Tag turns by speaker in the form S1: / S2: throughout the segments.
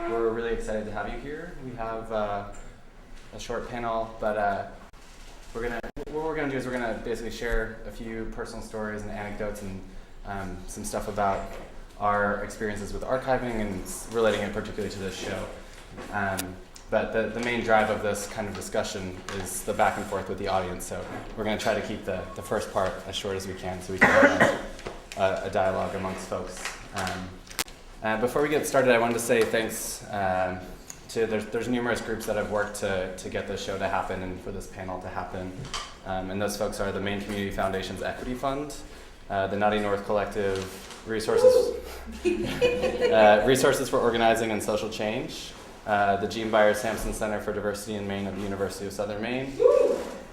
S1: We're really excited to have you here. We have a short panel, but what we're gonna do is we're gonna basically share a few personal stories and anecdotes and some stuff about our experiences with archiving and relating it particularly to this show. But the main drive of this kind of discussion is the back and forth with the audience. So we're going to try to keep the first part as short as we can so we can have a dialogue amongst folks. Before we get started, I wanted to say thanks to, there's numerous groups that have worked to get this show to happen and for this panel to happen. And those folks are the Maine Community Foundation's Equity Fund, the Nutty North Collective, Resources for Organizing and Social Change, the Gene Byers-Sampson Center for Diversity in Maine of the University of Southern Maine,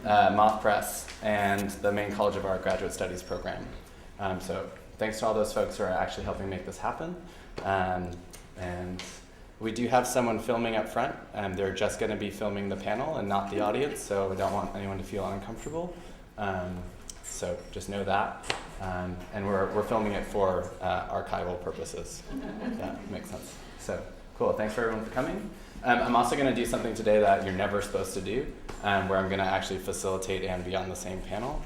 S1: Moth Press, and the Maine College of Art Graduate Studies program. So thanks to all those folks who are actually helping make this happen. And we do have someone filming up front, and they're just going to be filming the panel and not the audience, so we don't want anyone to feel uncomfortable. So just know that. And we're filming it for archival purposes. If that makes sense. So cool, thanks for everyone for coming. I'm also going to do something today that you're never supposed to do, where I'm going to actually facilitate and be on the same panel.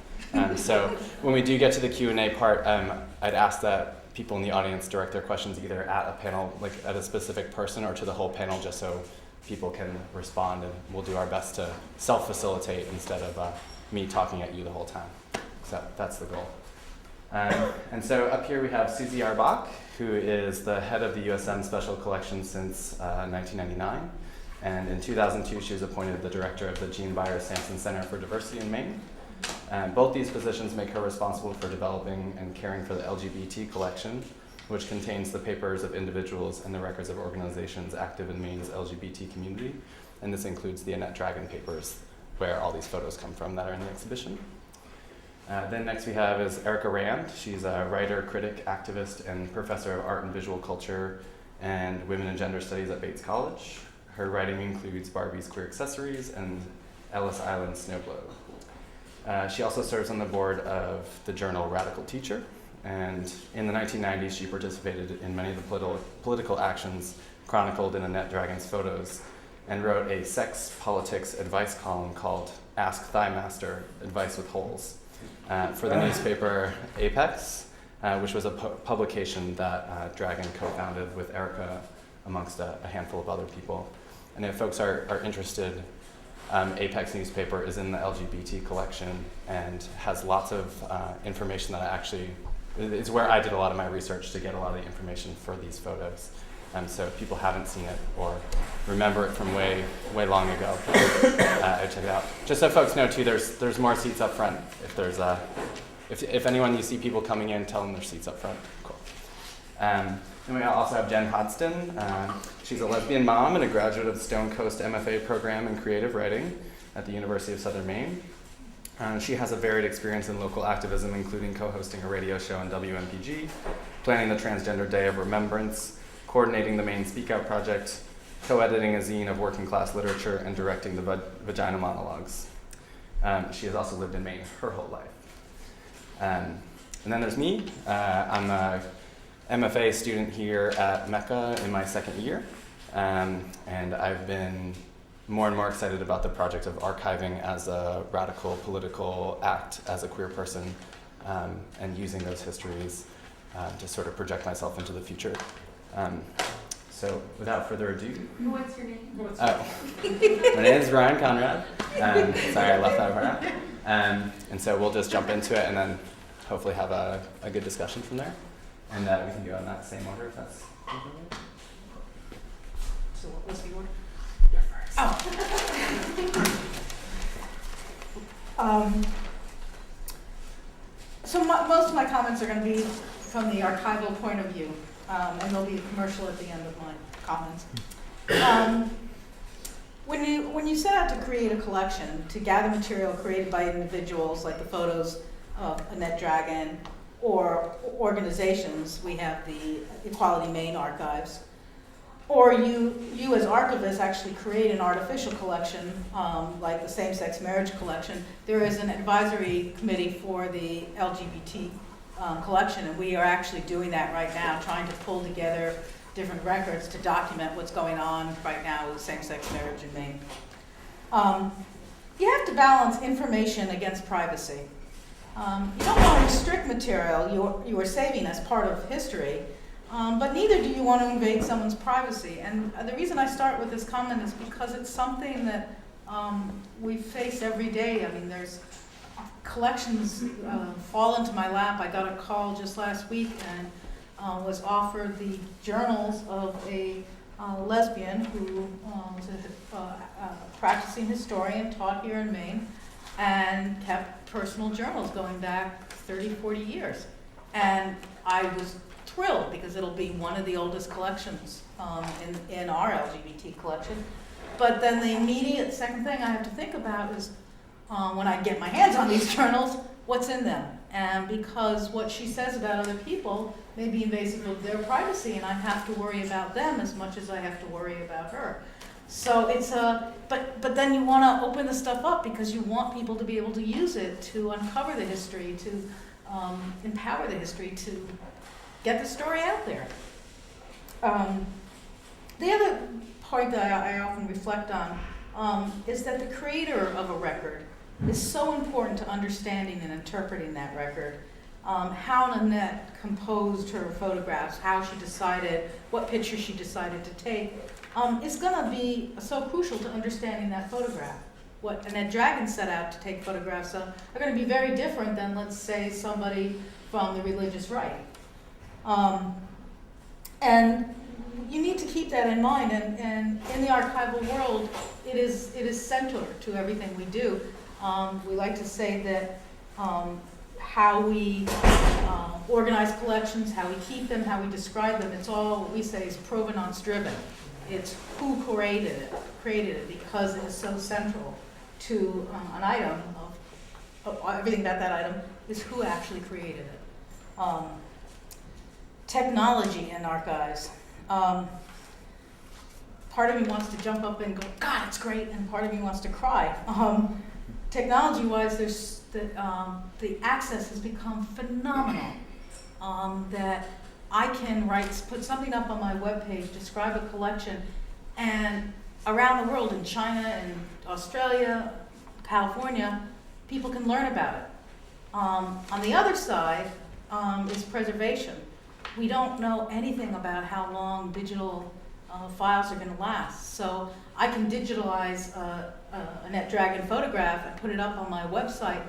S1: So when we do get to the Q&A part, I'd ask that people in the audience direct their questions either at a panel, like at a specific person, or to the whole panel, just so people can respond, and we'll do our best to self-facilitate instead of me talking at you the whole time. So that's the goal. And so up here we have Susie Arbach, who is the head of the USM Special Collection since 1999. And in 2002, she was appointed the director of the Gene Byers-Sampson Center for Diversity in Maine. Both these positions make her responsible for developing and caring for the LGBT collection, which contains the papers of individuals and the records of organizations active in Maine's LGBT community. And this includes the Annette Dragon papers, where all these photos come from that are in the exhibition. Then next we have is Erica Rand. She's a writer, critic, activist, and professor of art and visual culture and women and gender studies at Bates College. Her writing includes Barbie's Queer Accessories and Ellis Island Snowglobe. She also serves on the board of the journal Radical Teacher, and in the 1990s she participated in many of the political actions chronicled in Annette Dragon's photos, and wrote a sex politics advice column called Ask Thigh Master, Advice with Holes, for the newspaper Apex, which was a publication that Dragon co-founded with Erica amongst a handful of other people. And if folks are interested, Apex newspaper is in the LGBT collection and has lots of information that it's where I did a lot of my research to get a lot of the information for these photos. So if people haven't seen it or remember it from way long ago, check it out. Just so folks know too, there's more seats up front. If anyone you see people coming in, tell them there's seats up front. Cool. Then we also have Jen Hodgson. She's a lesbian mom and a graduate of the Stone Coast MFA program in creative writing at the University of Southern Maine. She has a varied experience in local activism, including co-hosting a radio show on WMPG, planning the Transgender Day of Remembrance, coordinating the Maine Speak Out Project, co-editing a zine of working class literature, and directing the Vagina Monologues. She has also lived in Maine her whole life. And then there's me. I'm a MFA student here at Mecca in my second year, and I've been more and more excited about the project of archiving as a radical political act as a queer person, and using those histories to sort of project myself into the future. So without further ado.
S2: What's your name?
S1: My name is Ryan Conrad. Sorry, I left that part out. And so we'll just jump into it and then hopefully have a good discussion from there. And we can go in that same order if that's okay.
S2: So what was the order?
S1: You're first.
S2: So most of my comments are going to be from the archival point of view, and there'll be a commercial at the end of my comments. When you set out to create a collection, to gather material created by individuals, like the photos of Annette Dragon, or organizations, we have the Equality Maine Archives, or you as archivists actually create an artificial collection, like the same-sex marriage collection. There is an advisory committee for the LGBT collection, and we are actually doing that right now, trying to pull together different records to document what's going on right now with same-sex marriage in Maine. You have to balance information against privacy. You don't want to restrict material you are saving as part of history, but neither do you want to invade someone's privacy. And the reason I start with this comment is because it's something that we face every day. I mean, there's collections fall into my lap. I got a call just last week and was offered the journals of a lesbian who was a practicing historian, taught here in Maine, and kept personal journals going back 30, 40 years. And I was thrilled because it'll be one of the oldest collections in our LGBT collection. But then the immediate second thing I have to think about is when I get my hands on these journals, what's in them? And because what she says about other people may be invasive of their privacy, and I have to worry about them as much as I have to worry about her. So it's but then you want to open the stuff up because you want people to be able to use it to uncover the history, to empower the history, to get the story out there. The other point that I often reflect on is that the creator of a record is so important to understanding and interpreting that record. How Nanette composed her photographs, how she decided, what picture she decided to take, is going to be so crucial to understanding that photograph. What Annette Dragon set out to take photographs of are going to be very different than, let's say, somebody from the religious right. And you need to keep that in mind, and in the archival world, it is central to everything we do. We like to say that how we organize collections, how we keep them, how we describe them, it's all what we say is provenance driven. It's who created it because it is so central to an item of everything about that item is who actually created it. Technology in archives. Part of me wants to jump up and go, God, it's great, and part of me wants to cry. Technology-wise, there's the access has become phenomenal. That I can put something up on my webpage, describe a collection, and around the world, in China and Australia, California, people can learn about it. On the other side is preservation. We don't know anything about how long digital files are going to last. So I can digitalize a Annette Dragon photograph and put it up on my website.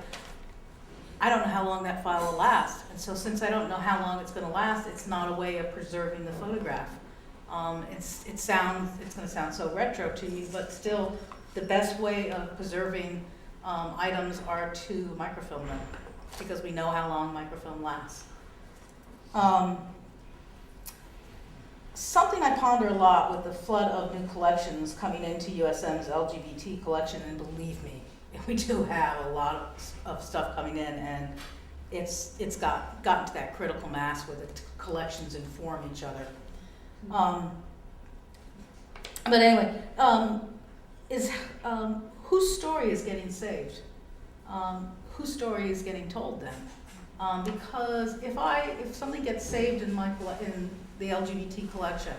S2: I don't know how long that file will last. And so since I don't know how long it's going to last, it's not a way of preserving the photograph. It's going to sound so retro to you, but still the best way of preserving items are to microfilm them because we know how long microfilm lasts. Something I ponder a lot with the flood of new collections coming into USM's LGBT collection, and believe me, we do have a lot of stuff coming in, and it's gotten to that critical mass where the collections inform each other. But anyway, whose story is getting saved? Whose story is getting told then? Because if something gets saved in the LGBT collection,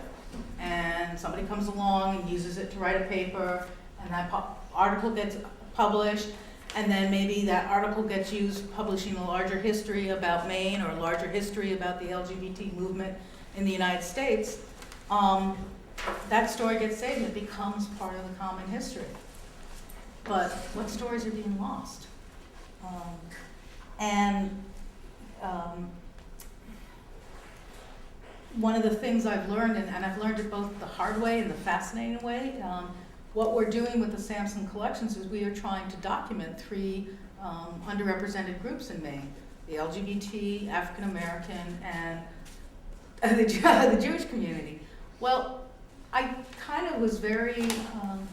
S2: and somebody comes along and uses it to write a paper, and that article gets published, and then maybe that article gets used publishing a larger history about Maine or a larger history about the LGBT movement in the United States, that story gets saved and it becomes part of the common history. But what stories are being lost? One of the things I've learned, and I've learned it both the hard way and the fascinating way, what we're doing with the Sampson collections is we are trying to document 3 underrepresented groups in Maine: the LGBT, African American, and the Jewish community. Well, I kind of was very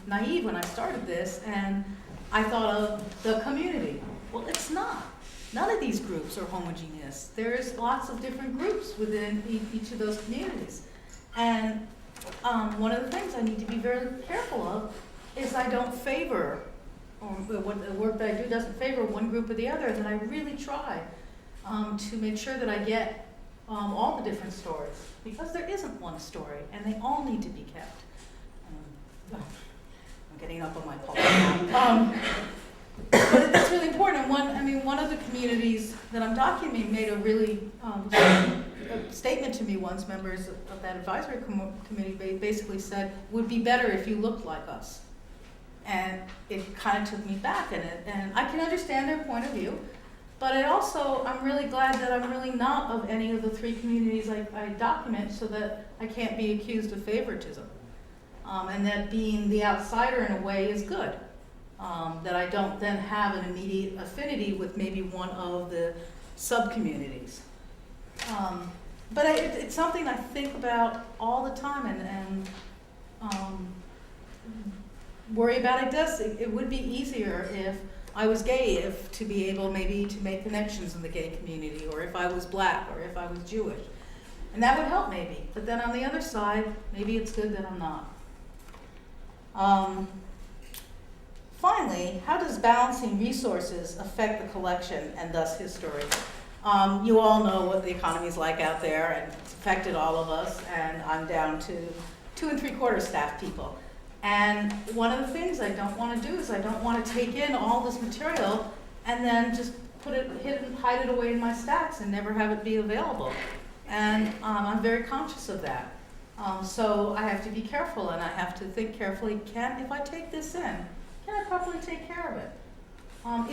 S2: naive when I started this, and I thought of the community. Well, it's not. None of these groups are homogeneous. There's lots of different groups within each of those communities. And one of the things I need to be very careful of is I don't favor, or what the work that I do doesn't favor one group or the other, that I really try to make sure that I get all the different stories, because there isn't one story, and they all need to be kept. I'm getting up on my pulse now. But it's really important. One of the communities that I'm documenting made a really a statement to me once. Members of that advisory committee basically said, "Would be better if you looked like us." And it kind of took me back, and I can understand their point of view, but I'm really glad that I'm really not of any of the three communities I document, so that I can't be accused of favoritism. And that being the outsider in a way is good. That I don't then have an immediate affinity with maybe one of the sub-communities. But it's something I think about all the time and worry about. I guess it would be easier if I was gay, to be able maybe to make connections in the gay community, or if I was black, or if I was Jewish. And that would help maybe. But then on the other side, maybe it's good that I'm not. Finally, how does balancing resources affect the collection and thus history? You all know what the economy is like out there, and it's affected all of us, and I'm down to 2 3/4 staff people. And one of the things I don't want to do is I don't want to take in all this material and then just hide it away in my stacks and never have it be available. And I'm very conscious of that. So I have to be careful, and I have to think carefully, if I take this in, can I properly take care of it?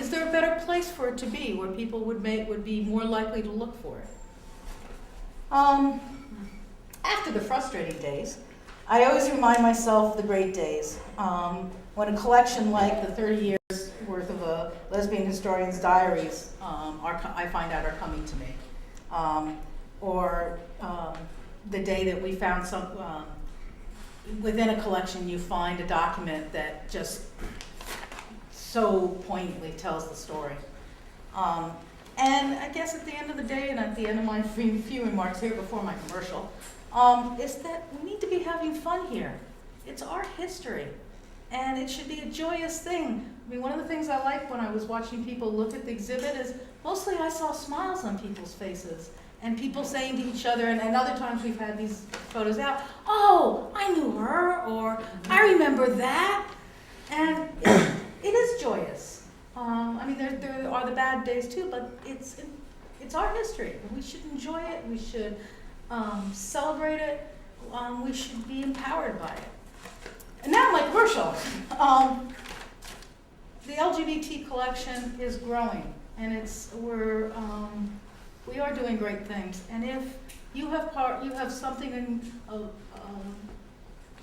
S2: Is there a better place for it to be where people would be more likely to look for it? After the frustrating days, I always remind myself of the great days. When a collection like the 30 years worth of a lesbian historian's diaries I find out are coming to me. Or the day that we found within a collection you find a document that just so poignantly tells the story. And I guess at the end of the day, and at the end of my few remarks here before my commercial, is that we need to be having fun here. It's our history, and it should be a joyous thing. One of the things I liked when I was watching people look at the exhibit is mostly I saw smiles on people's faces, and people saying to each other, and other times we've had these photos out, "Oh, I knew her," or "I remember that," and it is joyous. There are the bad days too, but it's our history. We should enjoy it. We should celebrate it. We should be empowered by it. And now my commercial. The LGBT collection is growing, and we are doing great things. And if you have something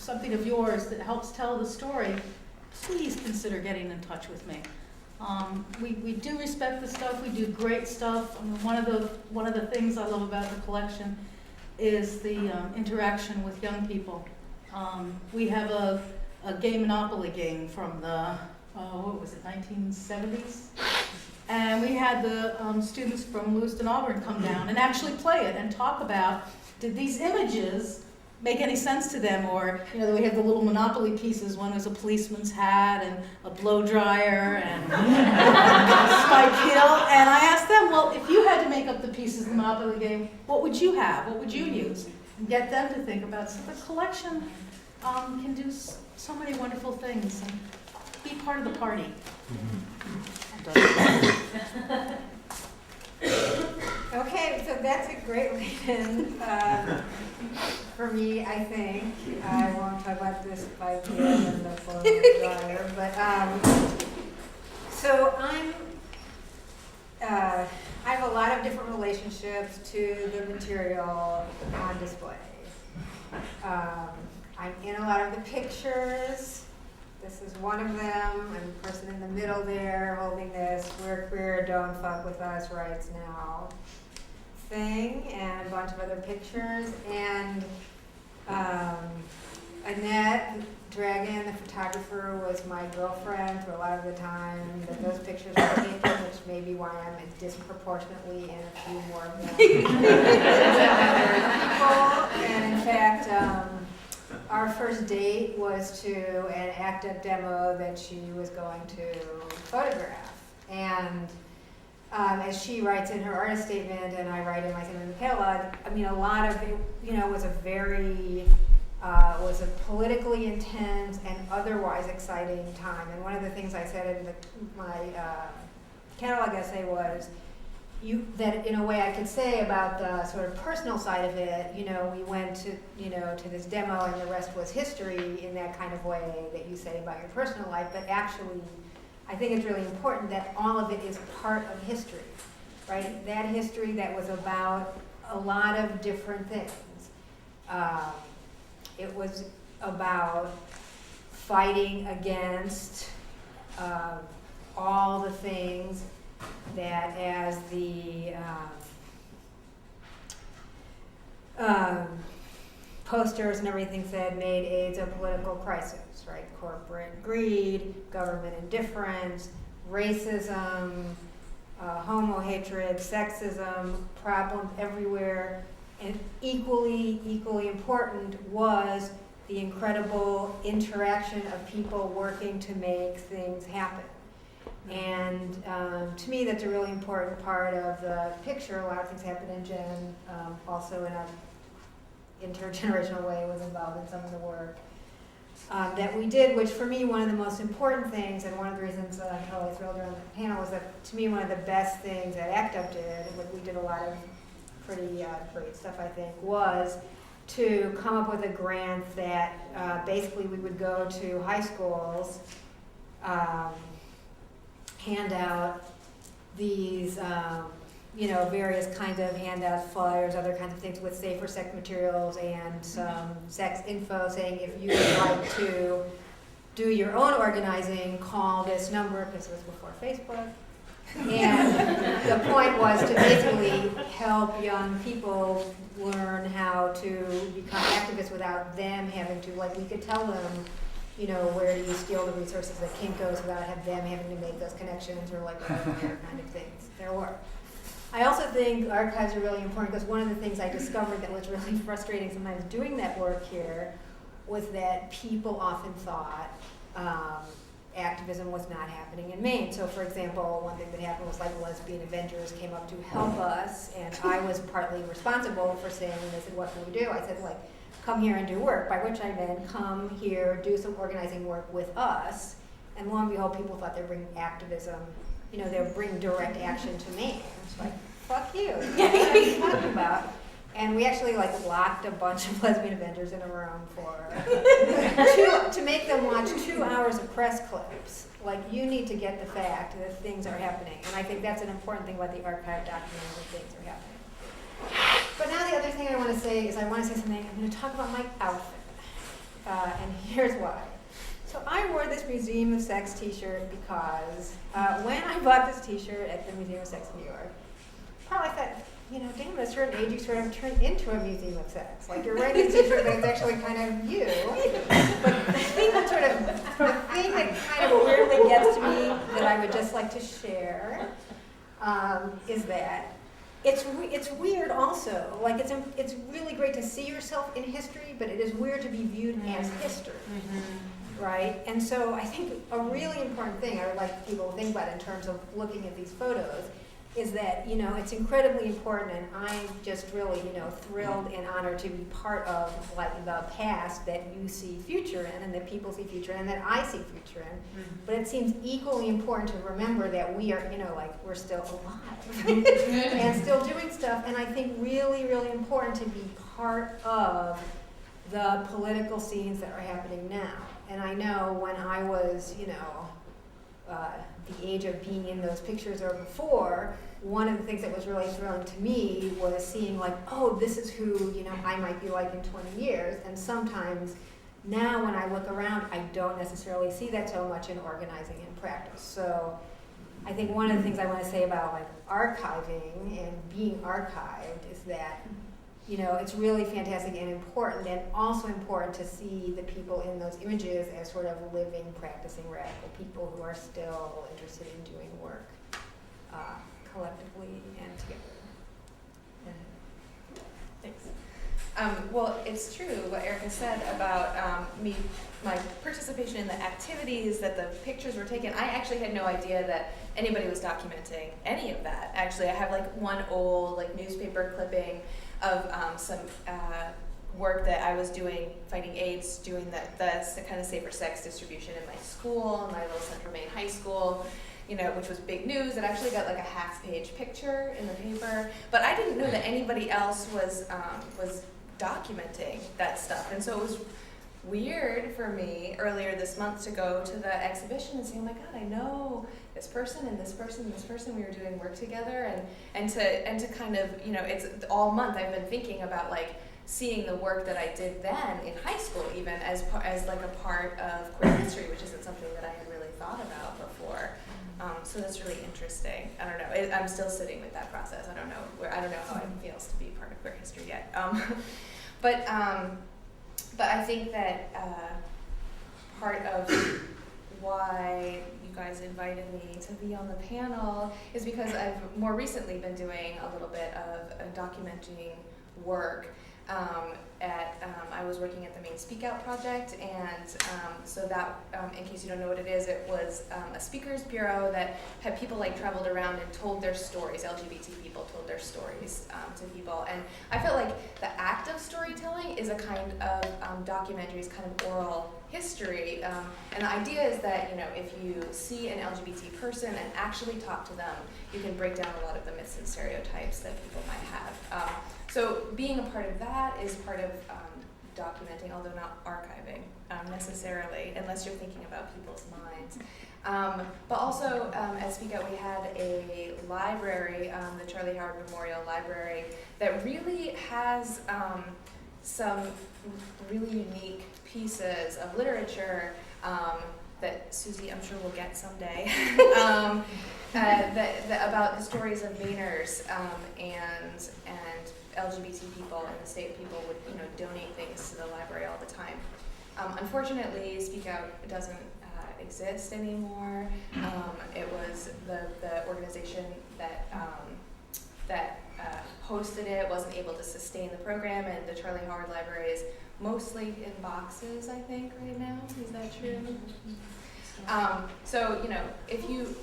S2: something of yours that helps tell the story, please consider getting in touch with me. We do respect the stuff. We do great stuff. One of the things I love about the collection is the interaction with young people. We have a gay Monopoly game from the 1970s, and we had the students from Lewiston Auburn come down and actually play it and talk about, did these images make any sense to them? Or, we have the little Monopoly pieces. One was a policeman's hat and a blow dryer and a spike heel. And I asked them, well, if you had to make up the pieces of the Monopoly game, what would you have? What would you use? And get them to think about. So the collection can do so many wonderful things and be part of the party.
S3: Okay, so that's a great lead-in for me, I think. I won't talk about this by the end of the blow dryer, but so I have a lot of different relationships to the material on display. I'm in a lot of the pictures. This is one of them. I'm the person in the middle there holding this "We're queer, don't fuck with us, rights now" thing, and a bunch of other pictures. And Annette Dragon, the photographer, was my girlfriend for a lot of the time that those pictures were taken, which may be why I'm disproportionately in a few more of them than other people. And in fact, our first date was to an ACT UP demo that she was going to photograph. And as she writes in her artist statement, and I write in my statement in the catalog, I mean, a lot of it, was a very, was a politically intense and otherwise exciting time. And one of the things I said in my catalog essay was, that in a way I could say about the sort of personal side of it, we went to, to this demo and the rest was history in that kind of way that you say about your personal life, but actually, I think it's really important that all of it is part of history, right? That history that was about a lot of different things. It was about fighting against all the things that, as the posters and everything said, made AIDS a political crisis, right? Corporate greed, government indifference, racism, homo hatred, sexism, problems everywhere. And equally important was the incredible interaction of people working to make things happen. And to me, that's a really important part of the picture. A lot of things happened, and Jen also in an intergenerational way was involved in some of the work that we did, which for me, one of the most important things, and one of the reasons I'm totally thrilled around the panel, was that to me, one of the best things that ACT UP did, we did a lot of pretty great stuff, I think, was to come up with a grant that basically we would go to high schools, hand out these, various kinds of handouts, flyers, other kinds of things with safer sex materials and some sex info saying if you would like to do your own organizing, call this number, because it was before Facebook. And the point was to basically help young people learn how to become activists without them having to, like, we could tell them, where do you steal the resources that Kinko's without them having to make those connections, or like whatever kind of things there were. I also think archives are really important because one of the things I discovered that was really frustrating sometimes doing that work here was that people often thought activism was not happening in Maine. So for example, one thing that happened was like Lesbian Avengers came up to help us, and I was partly responsible for saying, when they said, what can we do? I said, like, come here and do work, by which I meant come here, do some organizing work with us. And lo and behold, people thought they'd bring activism, they'd bring direct action to Maine. It's like, fuck you. What are you talking about? And we actually locked a bunch of Lesbian Avengers in a room for to make them watch 2 hours of press clips. Like, you need to get the fact that things are happening. And I think that's an important thing about the archive documenting that things are happening. But now the other thing I want to say is I'm going to talk about my outfit. And here's why. So I wore this Museum of Sex t-shirt because when I bought this t-shirt at the Museum of Sex in New York, probably thought, damn, at a certain age you sort of turn into a museum of sex. Like, you're wearing this t-shirt that's actually kind of you. But the thing that kind of weirdly gets to me that I would just like to share is that it's weird also. Like, it's really great to see yourself in history, but it is weird to be viewed as history. Right? And so I think a really important thing I would like people to think about in terms of looking at these photos is that, it's incredibly important, and I'm just really, thrilled and honored to be part of, the past that you see future in, and that people see future in, and that I see future in. But it seems equally important to remember that we are, we're still alive and still doing stuff, and I think really, really important to be part of the political scenes that are happening now. And I know when I was, the age of being in those pictures or before, one of the things that was really thrilling to me was seeing this is who, I might be like in 20 years. And sometimes now when I look around, I don't necessarily see that so much in organizing and practice. So I think one of the things I want to say about archiving and being archived is that, it's really fantastic and important, and also important to see the people in those images as sort of living, practicing radical people who are still interested in doing work collectively and together.
S2: Thanks.
S4: Well, it's true what Erica said about my participation in the activities, that the pictures were taken. I actually had no idea that anybody was documenting any of that. Actually, I have like one old like newspaper clipping of some work that I was doing fighting AIDS, doing the kind of safer sex distribution in my school, in my little Central Maine high school, you know, which was big news. It actually got like a half-page picture in the paper, but I didn't know that anybody else was documenting that stuff, and so it was weird for me earlier this month to go to the exhibition and say, oh my God, I know this person and this person and this person. We were doing work together, and to kind of, you know, it's all month I've been thinking about like seeing the work that I did then in high school, even as like a part of queer history, which isn't something that I had really thought about before. So that's really interesting. I don't know. I'm still sitting with that process. I don't know how it feels to be part of queer history yet. But I think that part of why you guys invited me to be on the panel is because I've more recently been doing a little bit of documenting work. I was working at the Maine Speak Out Project, and so that, in case you don't know what it is, it was a speakers bureau that had people like traveled around and told their stories. LGBT people told their stories to people, and I felt like the act of storytelling is a kind of documentary, is kind of oral history, and the idea is that, you know, if you see an LGBT person and actually talk to them, you can break down a lot of the myths and stereotypes that people might have. So being a part of that is part of documenting, although not archiving necessarily, unless you're thinking about people's minds. But also at Speak Out we had a library, the Charlie Howard Memorial Library, that really has some really unique pieces of literature that Susie, I'm sure, will get someday, about the stories of Mainers and LGBT people and the state people would, you know, donate things to the library all the time. Unfortunately, Speak Out doesn't exist anymore. It was the organization that hosted it wasn't able to sustain the program, and the Charlie Howard Library is mostly in boxes, I think, right now. Is that true? So, you know, if you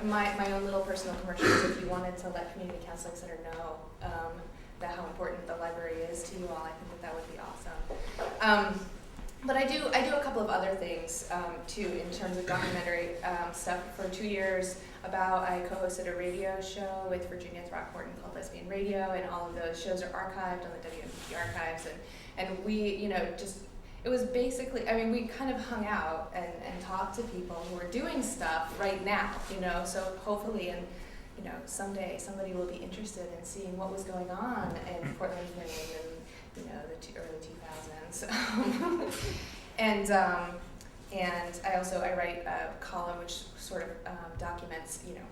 S4: my own little personal commercial is, if you wanted to let Community Counseling Center know that how important the library is to you all, I think that would be awesome. But I do a couple of other things too in terms of documentary stuff. For 2 years, I co-hosted a radio show with Virginia Throckmorton called Lesbian Radio, and all of those shows are archived on the WMPT archives, and we, you know, just, it was basically, I mean, we kind of hung out and talked to people who are doing stuff right now, you know, so hopefully, and you know, someday somebody will be interested in seeing what was going on in Portland, Maine, in, you know, the early 2000s. And I write a column which sort of documents, you know,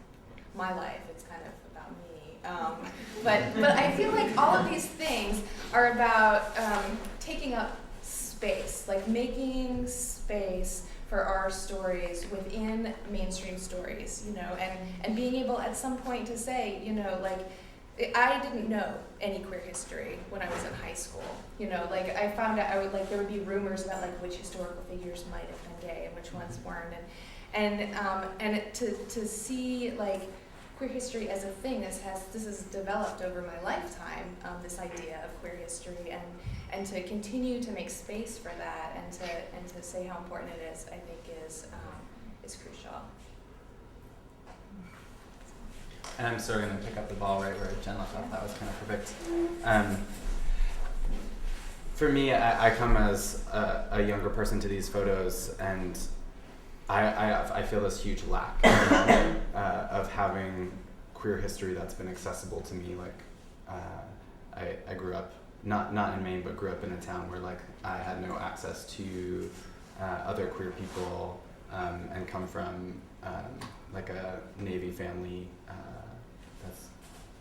S4: my life. It's kind of about me. But I feel like all of these things are about taking up space, like making space for our stories within mainstream stories, you know, and being able at some point to say, you know, like, I didn't know any queer history when I was in high school, you know, like I found out there would be rumors about like which historical figures might have been gay and which ones weren't, and to see like queer history as a thing, this has developed over my lifetime, this idea of queer history, and to continue to make space for that, and to say how important it is, I think is crucial.
S1: And I'm sort of going to pick up the ball right where Jen left off. That was kind of perfect. For me, I come as a younger person to these photos, and I feel this huge lack of having queer history that's been accessible to me. Like, I grew up not in Maine, but grew up in a town where like I had no access to other queer people, and come from like a Navy family that's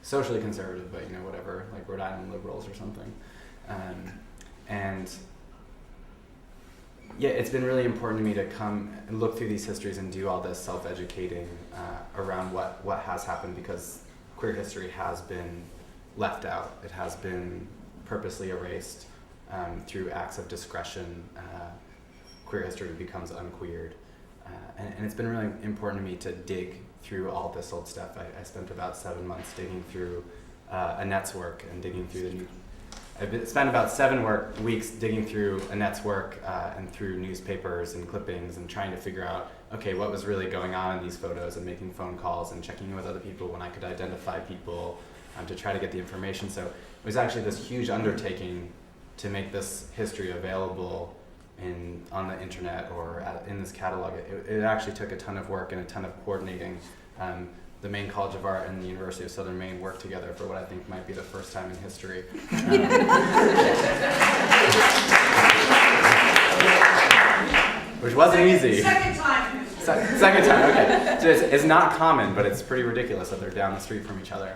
S1: socially conservative, but you know, whatever, like Rhode Island liberals or something. And yeah, it's been really important to me to come and look through these histories and do all this self-educating around what has happened, because queer history has been left out. It has been purposely erased through acts of discretion. Queer history becomes unqueered. And it's been really important to me to dig through all this old stuff. I spent about 7 months digging through Annette's work and digging through spent about 7 weeks digging through Annette's work and through newspapers and clippings and trying to figure out, okay, what was really going on in these photos, and making phone calls and checking in with other people when I could identify people to try to get the information. So it was actually this huge undertaking to make this history available on the internet or in this catalog. It actually took a ton of work and a ton of coordinating. The Maine College of Art and the University of Southern Maine worked together for what I think might be the first time in history. Which wasn't easy.
S5: Second time.
S1: Second time, okay. So it's not common, but it's pretty ridiculous that they're down the street from each other.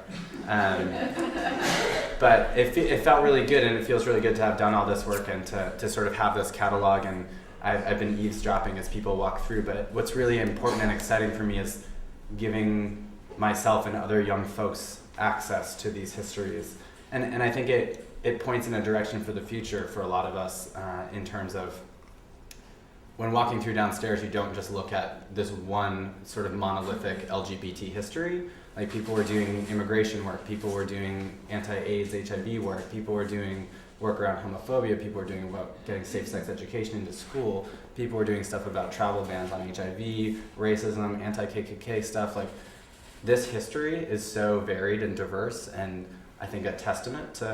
S1: But it felt really good, and it feels really good to have done all this work and to sort of have this catalog. And I've been eavesdropping as people walk through. But what's really important and exciting for me is giving myself and other young folks access to these histories. And I think it points in a direction for the future for a lot of us in terms of when walking through downstairs, you don't just look at this one sort of monolithic LGBT history. Like, people were doing immigration work, people were doing anti-AIDS, HIV work, people were doing work around homophobia, people were doing about getting safe-sex education into school, people were doing stuff about travel bans on HIV, racism, anti-KKK stuff. Like, this history is so varied and diverse, and I think a testament to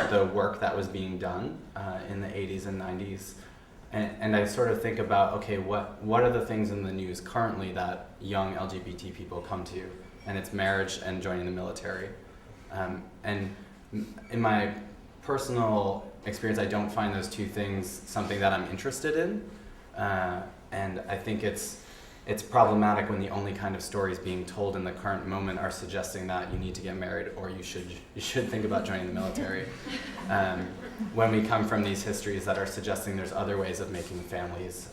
S1: the work that was being done in the 80s and 90s. And I sort of think about, okay, what are the things in the news currently that young LGBT people come to? And it's marriage and joining the military. And in my personal experience, I don't find those two things something that I'm interested in. And I think it's problematic when the only kind of stories being told in the current moment are suggesting that you need to get married or you should think about joining the military. When we come from these histories that are suggesting there's other ways of making families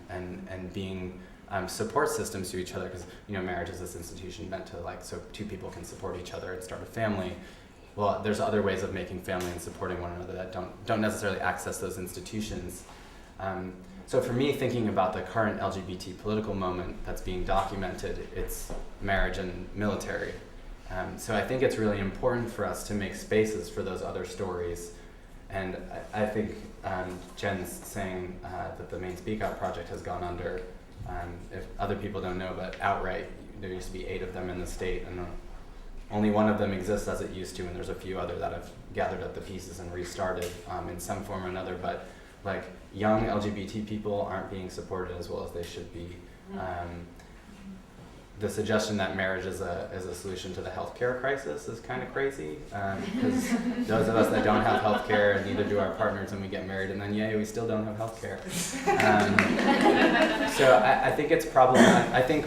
S1: and being support systems to each other, because marriage is this institution meant to so two people can support each other and start a family. Well, there's other ways of making family and supporting one another that don't necessarily access those institutions. So for me, thinking about the current LGBT political moment that's being documented, it's marriage and military. So I think it's really important for us to make spaces for those other stories. And I think Jen's saying that the Maine Speak Out project has gone under, if other people don't know, but outright, there used to be 8 of them in the state, and only one of them exists as it used to, and there's a few other that have gathered up the pieces and restarted in some form or another. But young LGBT people aren't being supported as well as they should be. The suggestion that marriage is a solution to the healthcare crisis is kind of crazy, because those of us that don't have healthcare, and neither do our partners, and we get married, and then we still don't have healthcare. So I think it's problematic. I think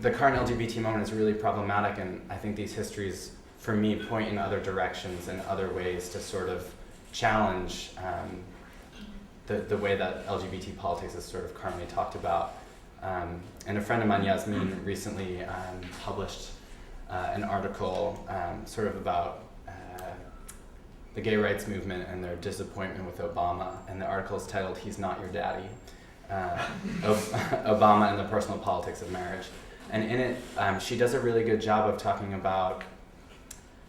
S1: the current LGBT moment is really problematic, and I think these histories, for me, point in other directions and other ways to sort of challenge the way that LGBT politics is sort of currently talked about. And a friend of mine, Yasmin, recently published an article sort of about the gay rights movement and their disappointment with Obama. And the article is titled, "He's Not Your Daddy, Obama and the Personal Politics of Marriage." And in it, she does a really good job of talking about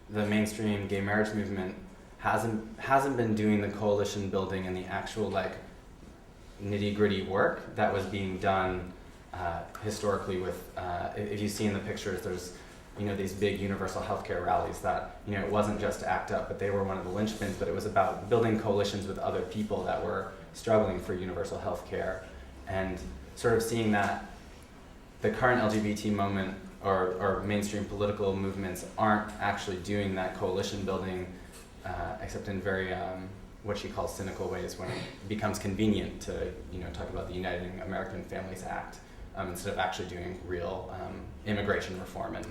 S1: the mainstream gay marriage movement hasn't been doing the coalition building and the actual nitty-gritty work that was being done historically with, if you see in the pictures, there's these big universal healthcare rallies that it wasn't just ACT UP, but they were one of the linchpins, but it was about building coalitions with other people that were struggling for universal healthcare, and sort of seeing that the current LGBT moment or mainstream political movements aren't actually doing that coalition building, except in very what she calls cynical ways, when it becomes convenient to talk about the Uniting American Families Act instead of actually doing real immigration reform and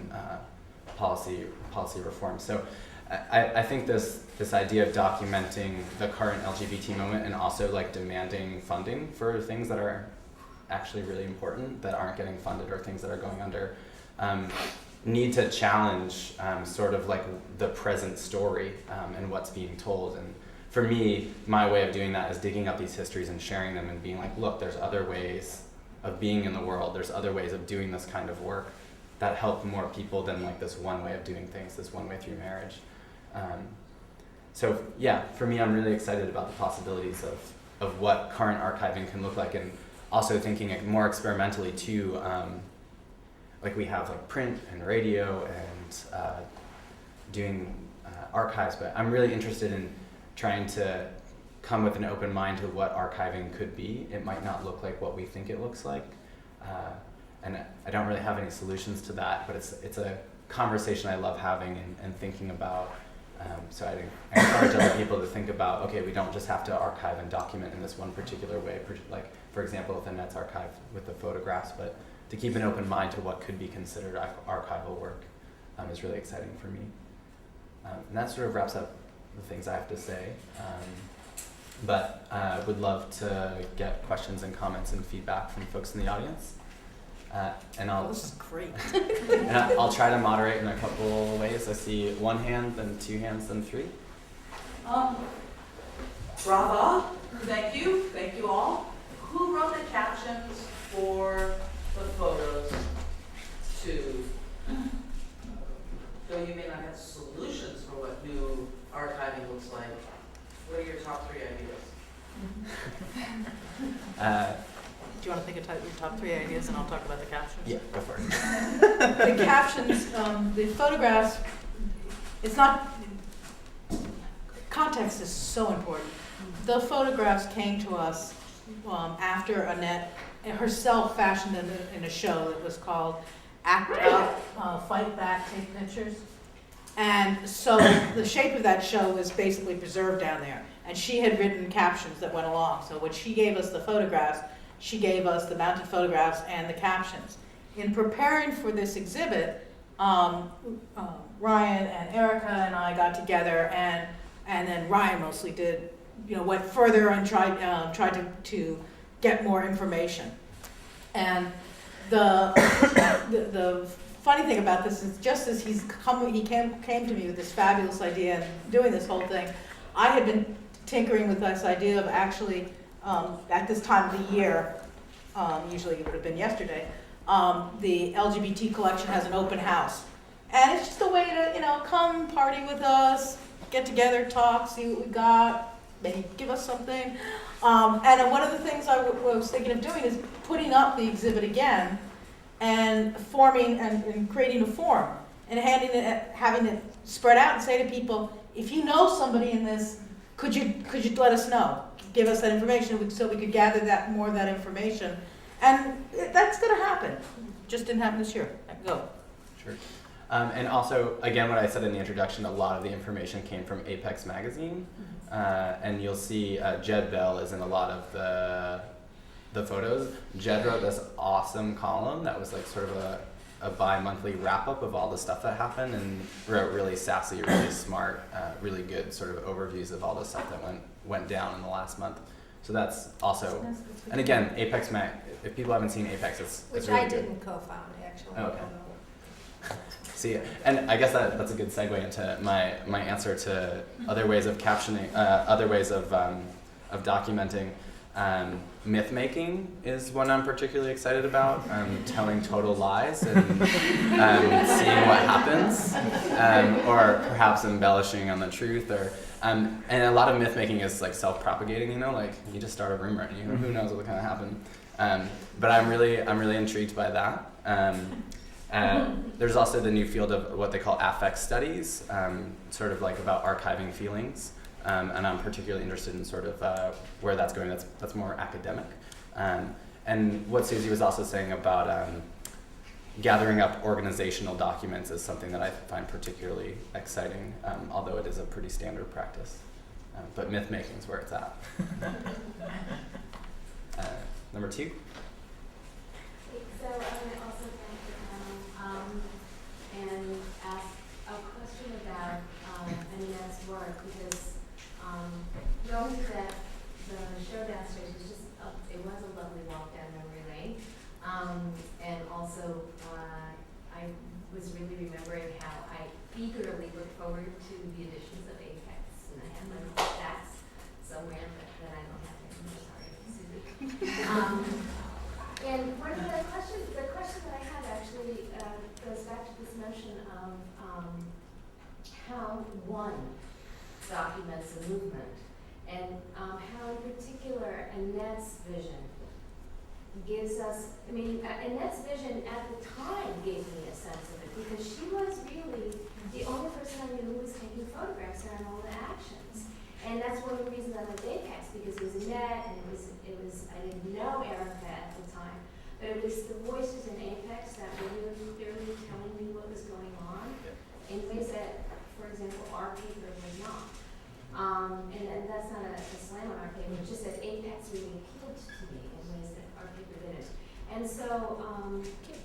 S1: policy reform. So I think this idea of documenting the current LGBT moment and also demanding funding for things that are actually really important that aren't getting funded, or things that are going under, need to challenge sort of the present story and what's being told. And for me, my way of doing that is digging up these histories and sharing them and being like, look, there's other ways of being in the world. There's other ways of doing this kind of work that help more people than like this one way of doing things, this one way through marriage. So yeah, for me, I'm really excited about the possibilities of what current archiving can look like, and also thinking more experimentally too. Like we have like print and radio and doing archives, but I'm really interested in trying to come with an open mind to what archiving could be. It might not look like what we think it looks like, and I don't really have any solutions to that, but it's a conversation I love having and thinking about. So I encourage other people to think about, okay, we don't just have to archive and document in this one particular way, like for example with the Net's archive with the photographs, but to keep an open mind to what could be considered archival work is really exciting for me. And that sort of wraps up the things I have to say. But would love to get questions and comments and feedback from folks in the audience. And
S2: This is great.
S1: and I'll try to moderate in a couple ways. I see one hand, then two hands, then three.
S5: Brava, thank you all. Who wrote the captions for the photos too? Though you may not have solutions for what new archiving looks like, what are your top 3 ideas?
S2: Do you want to think of your top 3 ideas and I'll talk about the captions?
S1: Yeah, go for it.
S2: The captions, the photographs, it's not, context is so important. The photographs came to us after Annette herself fashioned in a show that was called Act Up, Fight Back, Take Pictures. And so the shape of that show was basically preserved down there. And she had written captions that went along. So when she gave us the photographs, she gave us the mounted photographs and the captions. In preparing for this exhibit, Ryan and Erica and I got together, and then Ryan mostly did, went further and tried to get more information. And the funny thing about this is, just as he came to me with this fabulous idea and doing this whole thing, I had been tinkering with this idea of actually, at this time of the year, usually it would have been yesterday, the LGBT collection has an open house. And it's just a way to, come party with us, get together, talk, see what we got, maybe give us something. And one of the things I was thinking of doing is putting up the exhibit again and forming and creating a form and having it spread out and say to people, if you know somebody in this, could you let us know? Give us that information so we could gather more of that information. And that's going to happen. Just didn't happen this year. Go.
S1: Sure. And also, again, what I said in the introduction, a lot of the information came from Apex Magazine. And you'll see Jed Bell is in a lot of the photos. Jed wrote this awesome column that was like sort of a bi-monthly wrap-up of all the stuff that happened, and wrote really sassy, really smart, really good sort of overviews of all the stuff that went down in the last month. So that's also, and again, Apex Mag, if people haven't seen Apex, it's
S3: Which
S1: really
S3: I
S1: good.
S3: didn't co-found, actually.
S1: Oh, okay. See, and I guess that's a good segue into my answer to other ways of captioning, other ways of documenting. Myth making is one I'm particularly excited about. Telling total lies and seeing what happens, or perhaps embellishing on the truth, or and a lot of myth making is like self-propagating. Like you just start a rumor, and who knows what's going to happen. But I'm really intrigued by that. There's also the new field of what they call affect studies, sort of like about archiving feelings. And I'm particularly interested in sort of where that's going. That's more academic. And what Susie was also saying about gathering up organizational documents is something that I find particularly exciting, although it is a pretty standard practice. But myth making is where it's at. Number 2.
S6: So I also thank the panel and ask a question about Annette's work, because knowing that the show downstairs was just it was a lovely walk down memory lane, and also I was really remembering how I eagerly looked forward to the editions of Apex, and I had my little stacks Annette's vision gives us, I mean, Annette's vision at the time gave me a sense of it, because she was really the only person I knew who was taking photographs during all the actions. And that's one of the reasons I liked Apex, because it was Annette, and it was I didn't know Erica at the time, but it was the voices in Apex that were really clearly telling me what was going on in ways that, for example, our paper was not. And that's not a slam on our paper, it's just that Apex really appealed to me in ways that our paper didn't. And so,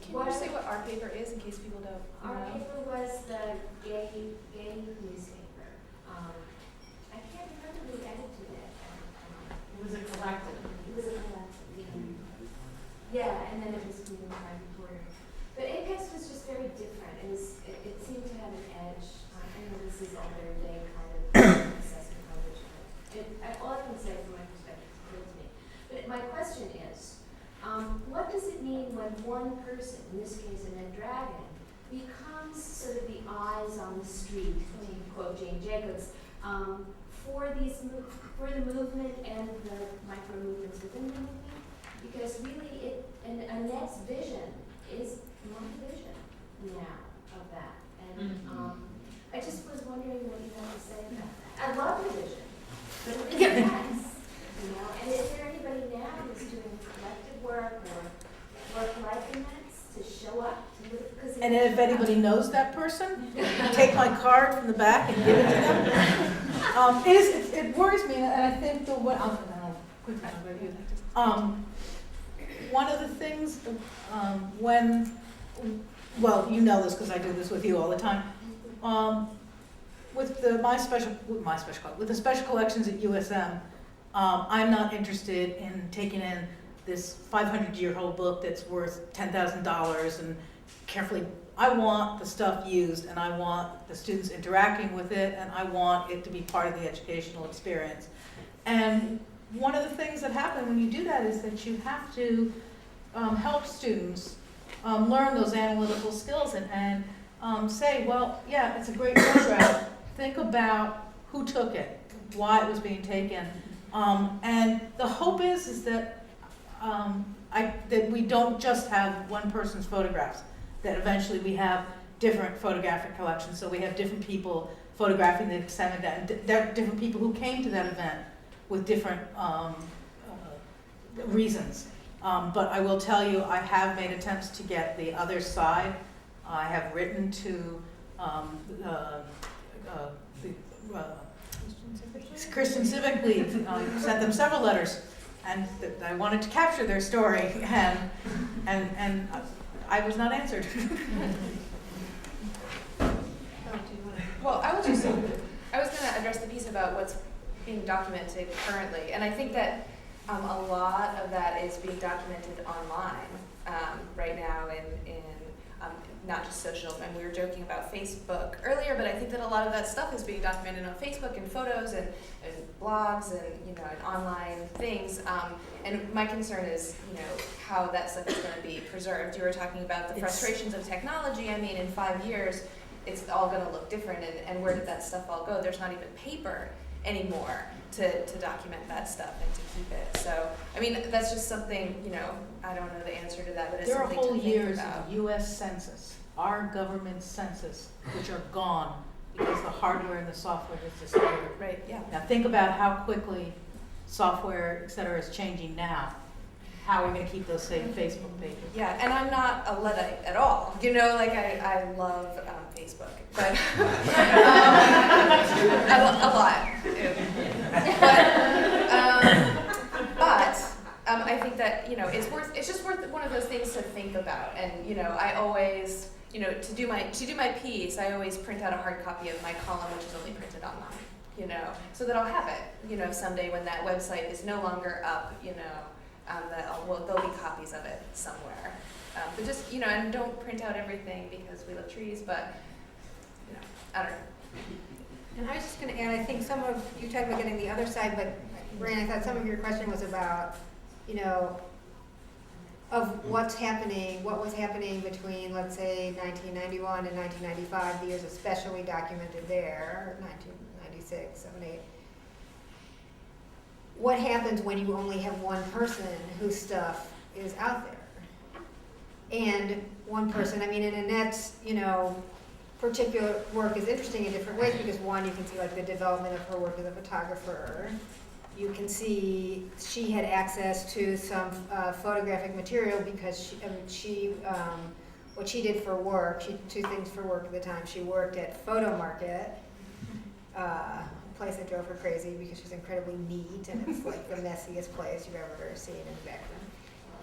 S4: Can you say what our paper is in case people don't
S6: our
S4: know?
S6: paper was the gay newspaper. I can't remember who edited it.
S5: It was a collective.
S6: It was a collective, yeah, and then it was moved by Reporter. But Apex was just very different. It seemed to have an edge. I know this is all very vague kind of assessment language, but all I can say from my perspective is clear to me. But my question is, what does it mean when one person, in this case Annette Dragon, becomes sort of the eyes on the street, to quote Jane Jacobs, for the movement and the micro movements within the movement? Because really, Annette's vision is my vision now of that. And I just was wondering what you had to say about that. I love the vision, but it is nice, And is there anybody now who's doing collective work or work like Annette's to show up to because
S2: And if anybody knows that person, take my card from the back and give it to them. It worries me, and I think one of the things well, you know this because I do this with you all the time. With the special collections at USM, I'm not interested in taking in this 500-year-old book that's worth $10,000 and carefully. I want the stuff used, and I want the students interacting with it, and I want it to be part of the educational experience. And one of the things that happen when you do that is that you have to help students learn those analytical skills and say, well, yeah, it's a great photograph. Think about who took it, why it was being taken. And the hope is that that we don't just have one person's photographs, that eventually we have different photographic collections, so we have different people photographing the extended event, there are different people who came to that event with different reasons. But I will tell you, I have made attempts to get the other side. I have written to Christian Civic League, sent them several letters, and I wanted to capture their story, and I was not answered.
S4: Well, I was going to address the piece about what's being documented currently, and I think that a lot of that is being documented online right now in not just social. And we were joking about Facebook earlier, but I think that a lot of that stuff is being documented on Facebook and photos and blogs and and online things. And my concern is how that stuff is going to be preserved. You were talking about the frustrations of technology. I mean, in 5 years, it's all going to look different. And where did that stuff all go? There's not even paper anymore to document that stuff and to keep it. So, I mean, that's just something, I don't know the answer to that, but it's
S2: there are
S4: something
S2: whole
S4: to think
S2: years
S4: about.
S2: of U.S. Census, our government census, which are gone because the hardware and the software has disappeared.
S4: Right, yeah.
S2: Now think about how quickly software, et cetera, is changing now. How are we going to keep those same Facebook pages?
S4: Yeah, and I'm not a Luddite at all. I love Facebook, but a lot. But I think that it's just worth one of those things to think about. And I always to do my piece, I always print out a hard copy of my column, which is only printed online. So that I'll have it. Someday when that website is no longer up, there'll be copies of it somewhere. But just, and don't print out everything because we love trees, but, I don't know.
S3: And I was just going to add, I think some of, you talked about getting the other side, but Brian, I thought some of your question was about, of what was happening between, let's say, 1991 and 1995, the years especially documented there, 1996, 7, 8. what happens when you only have one person whose stuff is out there? And one person, I mean, and Annette's, you know, particular work is interesting in different ways because one, you can see like the development of her work as a photographer. You can see she had access to some photographic material because what she did for work, she did 2 things for work at the time. She worked at Photo Market, a place that drove her crazy because she's incredibly neat and it's like the messiest place you've ever seen in the background.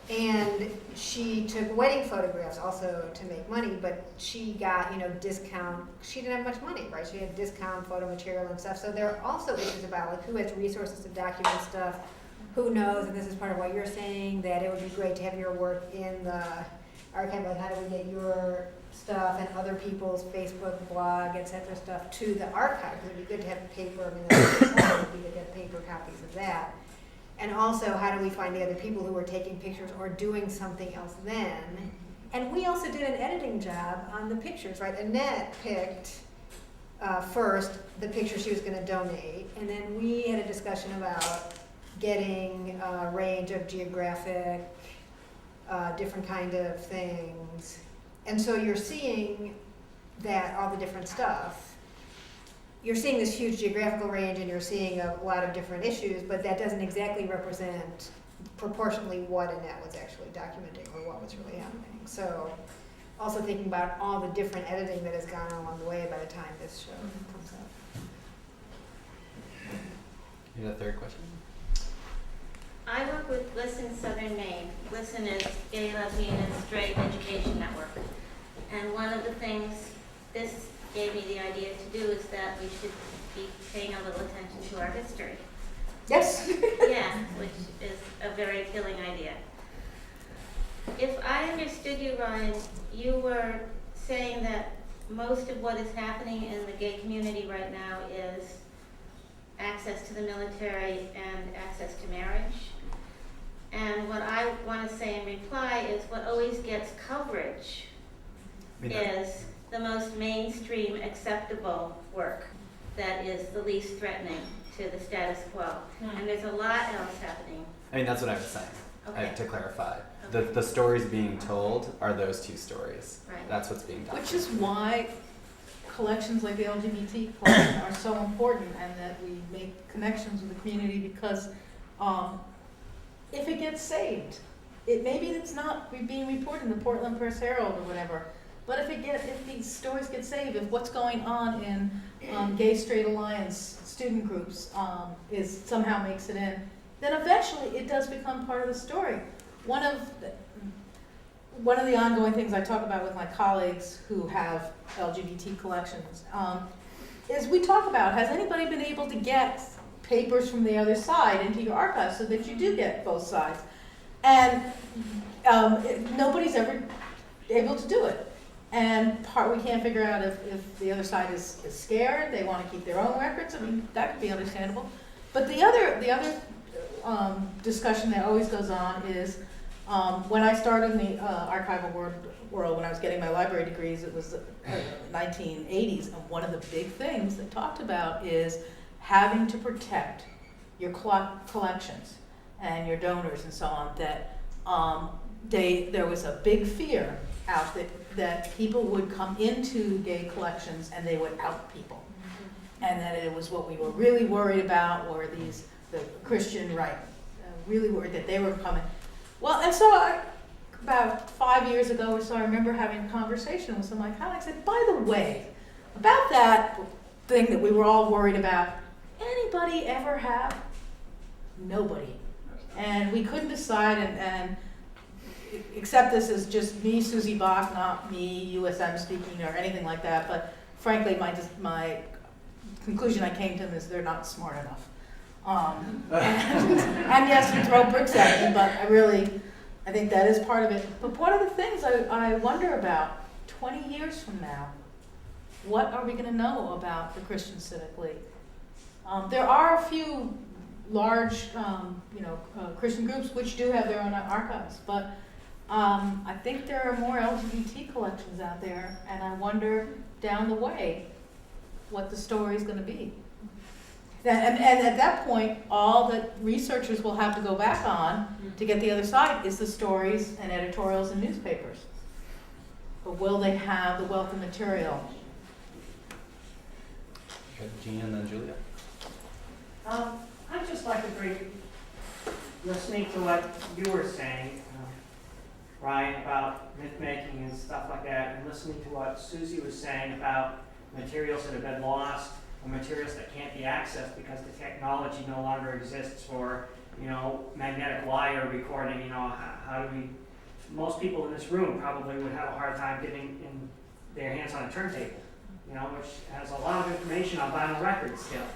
S3: And she took wedding photographs also to make money, but she got, you know, discount. She didn't have much money, right? She had discount photo material and stuff. So there are also issues about like who has resources to document stuff, who knows, and this is part of what you're saying, that it would be great to have your work in the archive, like how do we get your stuff and other people's Facebook, blog, etc. stuff to the archive? Because it'd be good to have paper, I mean, it would be good to get paper copies of that. And also, how do we find the other people who are taking pictures or doing something else then? And we also did an editing job on the pictures, right? Annette picked first the picture she was going to donate, and then we had a discussion about getting a range of geographic, different kind of things. And so you're seeing that, all the different stuff. You're seeing this huge geographical range and you're seeing a lot of different issues, but that doesn't exactly represent proportionally what Annette was actually documenting or what was really happening. So also thinking about all the different editing that has gone along the way by the time this show comes out.
S1: You had a third question?
S7: I work with Listen Southern Maine. Listen is Gay, Lesbian, and Straight Education Network. And one of the things this gave me the idea to do is that we should be paying a little attention to our history.
S3: Yes.
S7: Yeah, which is a very appealing idea. If I understood you, Ryan, you were saying that most of what is happening in the gay community right now is access to the military and access to marriage. And what I want to say in reply is what always gets coverage is the most mainstream acceptable work that is the least threatening to the status quo. And there's a lot else happening.
S1: I mean, that's what I was saying,
S7: Okay.
S1: to clarify.
S7: Okay.
S1: The stories being told are those 2 stories.
S7: Right.
S1: That's what's being done.
S2: Which is why collections like the LGBT collection are so important, and that we make connections with the community, because if it gets saved, maybe it's not being reported in the Portland Press Herald or whatever, but if these stories get saved, if what's going on in Gay Straight Alliance student groups somehow makes it in, then eventually it does become part of the story. One of the ongoing things I talk about with my colleagues who have LGBT collections is we talk about, has anybody been able to get papers from the other side into your archives so that you do get both sides? And nobody's ever able to do it. And we can't figure out if the other side is scared, they want to keep their own records. I mean, that could be understandable. But the other discussion that always goes on is when I started in the archival world, when I was getting my library degrees, it was the 1980s, and one of the big things they talked about is having to protect your collections and your donors and so on. That there was a big fear out that people would come into gay collections and they would out people, and that it was what we were really worried about were the Christian right, really worried that they were coming. Well, and so about 5 years ago or so, I remember having a conversation with some of my colleagues. I said, by the way, about that thing that we were all worried about, anybody ever have? Nobody. And we couldn't decide, and accept this as just me, Susie Bach, not me, USM speaking or anything like that, but frankly, my conclusion I came to is they're not smart enough. And yes, you throw bricks at me, but I think that is part of it. But one of the things I wonder about, 20 years from now, what are we going to know about the Christian Civic League? There are a few large, Christian groups which do have their own archives, but I think there are more LGBT collections out there, and I wonder down the way what the story is going to be. And at that point, all that researchers will have to go back on to get the other side is the stories and editorials in newspapers. But will they have the wealth of material?
S1: Okay, Gina and then Julia.
S8: I'd just like to bring, listening to what you were saying, Ryan, about myth making and stuff like that, and listening to what Susie was saying about materials that have been lost, or materials that can't be accessed because the technology no longer exists for, magnetic wire recording, how do we, most people in this room probably would have a hard time getting in their hands on a turntable, which has a lot of information on vinyl records still.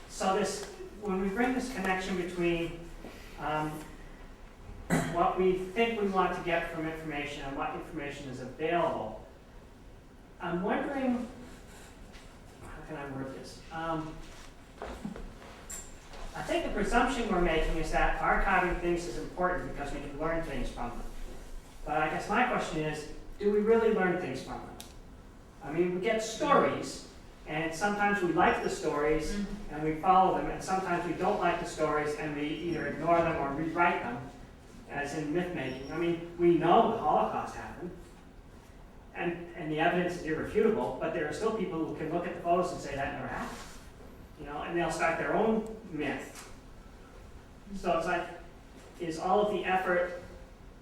S8: So this, when we bring this connection between what we think we want to get from information and what information is available, I'm wondering, how can I word this? I think the presumption we're making is that archiving things is important because we can learn things from them. But I guess my question is, do we really learn things from them? I mean, we get stories, and sometimes we like the stories and we follow them, and sometimes we don't like the stories and we either ignore them or rewrite them, as in myth making. I mean, we know the Holocaust happened, and the evidence is irrefutable, but there are still people who can look at the photos and say that never happened. And they'll start their own myth. So it's like, is all of the effort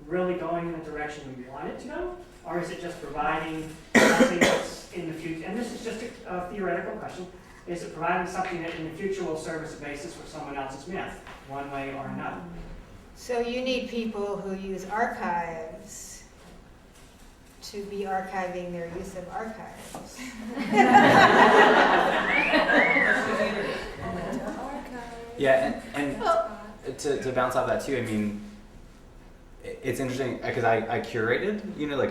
S8: really going in the direction we want it to go? Or is it just providing something that's in the future? And this is just a theoretical question. Is it providing something that in the future will serve as a basis for someone else's myth, one way or another?
S3: So you need people who use archives to be archiving their use of archives.
S1: Yeah, and to bounce off that too, I mean, it's interesting because I curated,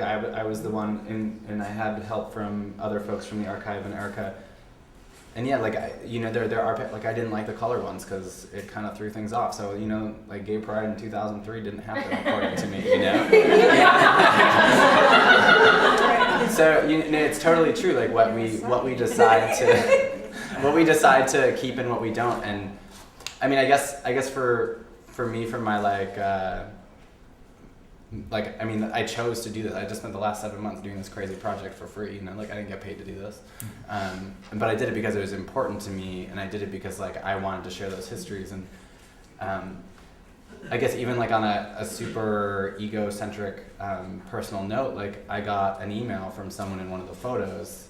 S1: I was the one, and I had help from other folks from the archive and Erica. And yeah, there are, I didn't like the color ones because it kind of threw things off. So, Gay Pride in 2003 didn't happen according to me, So, it's totally true, what we decide to keep and what we don't. And I mean, I guess for me, for my I chose to do this. I just spent the last 7 months doing this crazy project for free. I didn't get paid to do this, but I did it because it was important to me, and I did it because I wanted to share those histories. And I guess even on a super egocentric personal note, I got an email from someone in one of the photos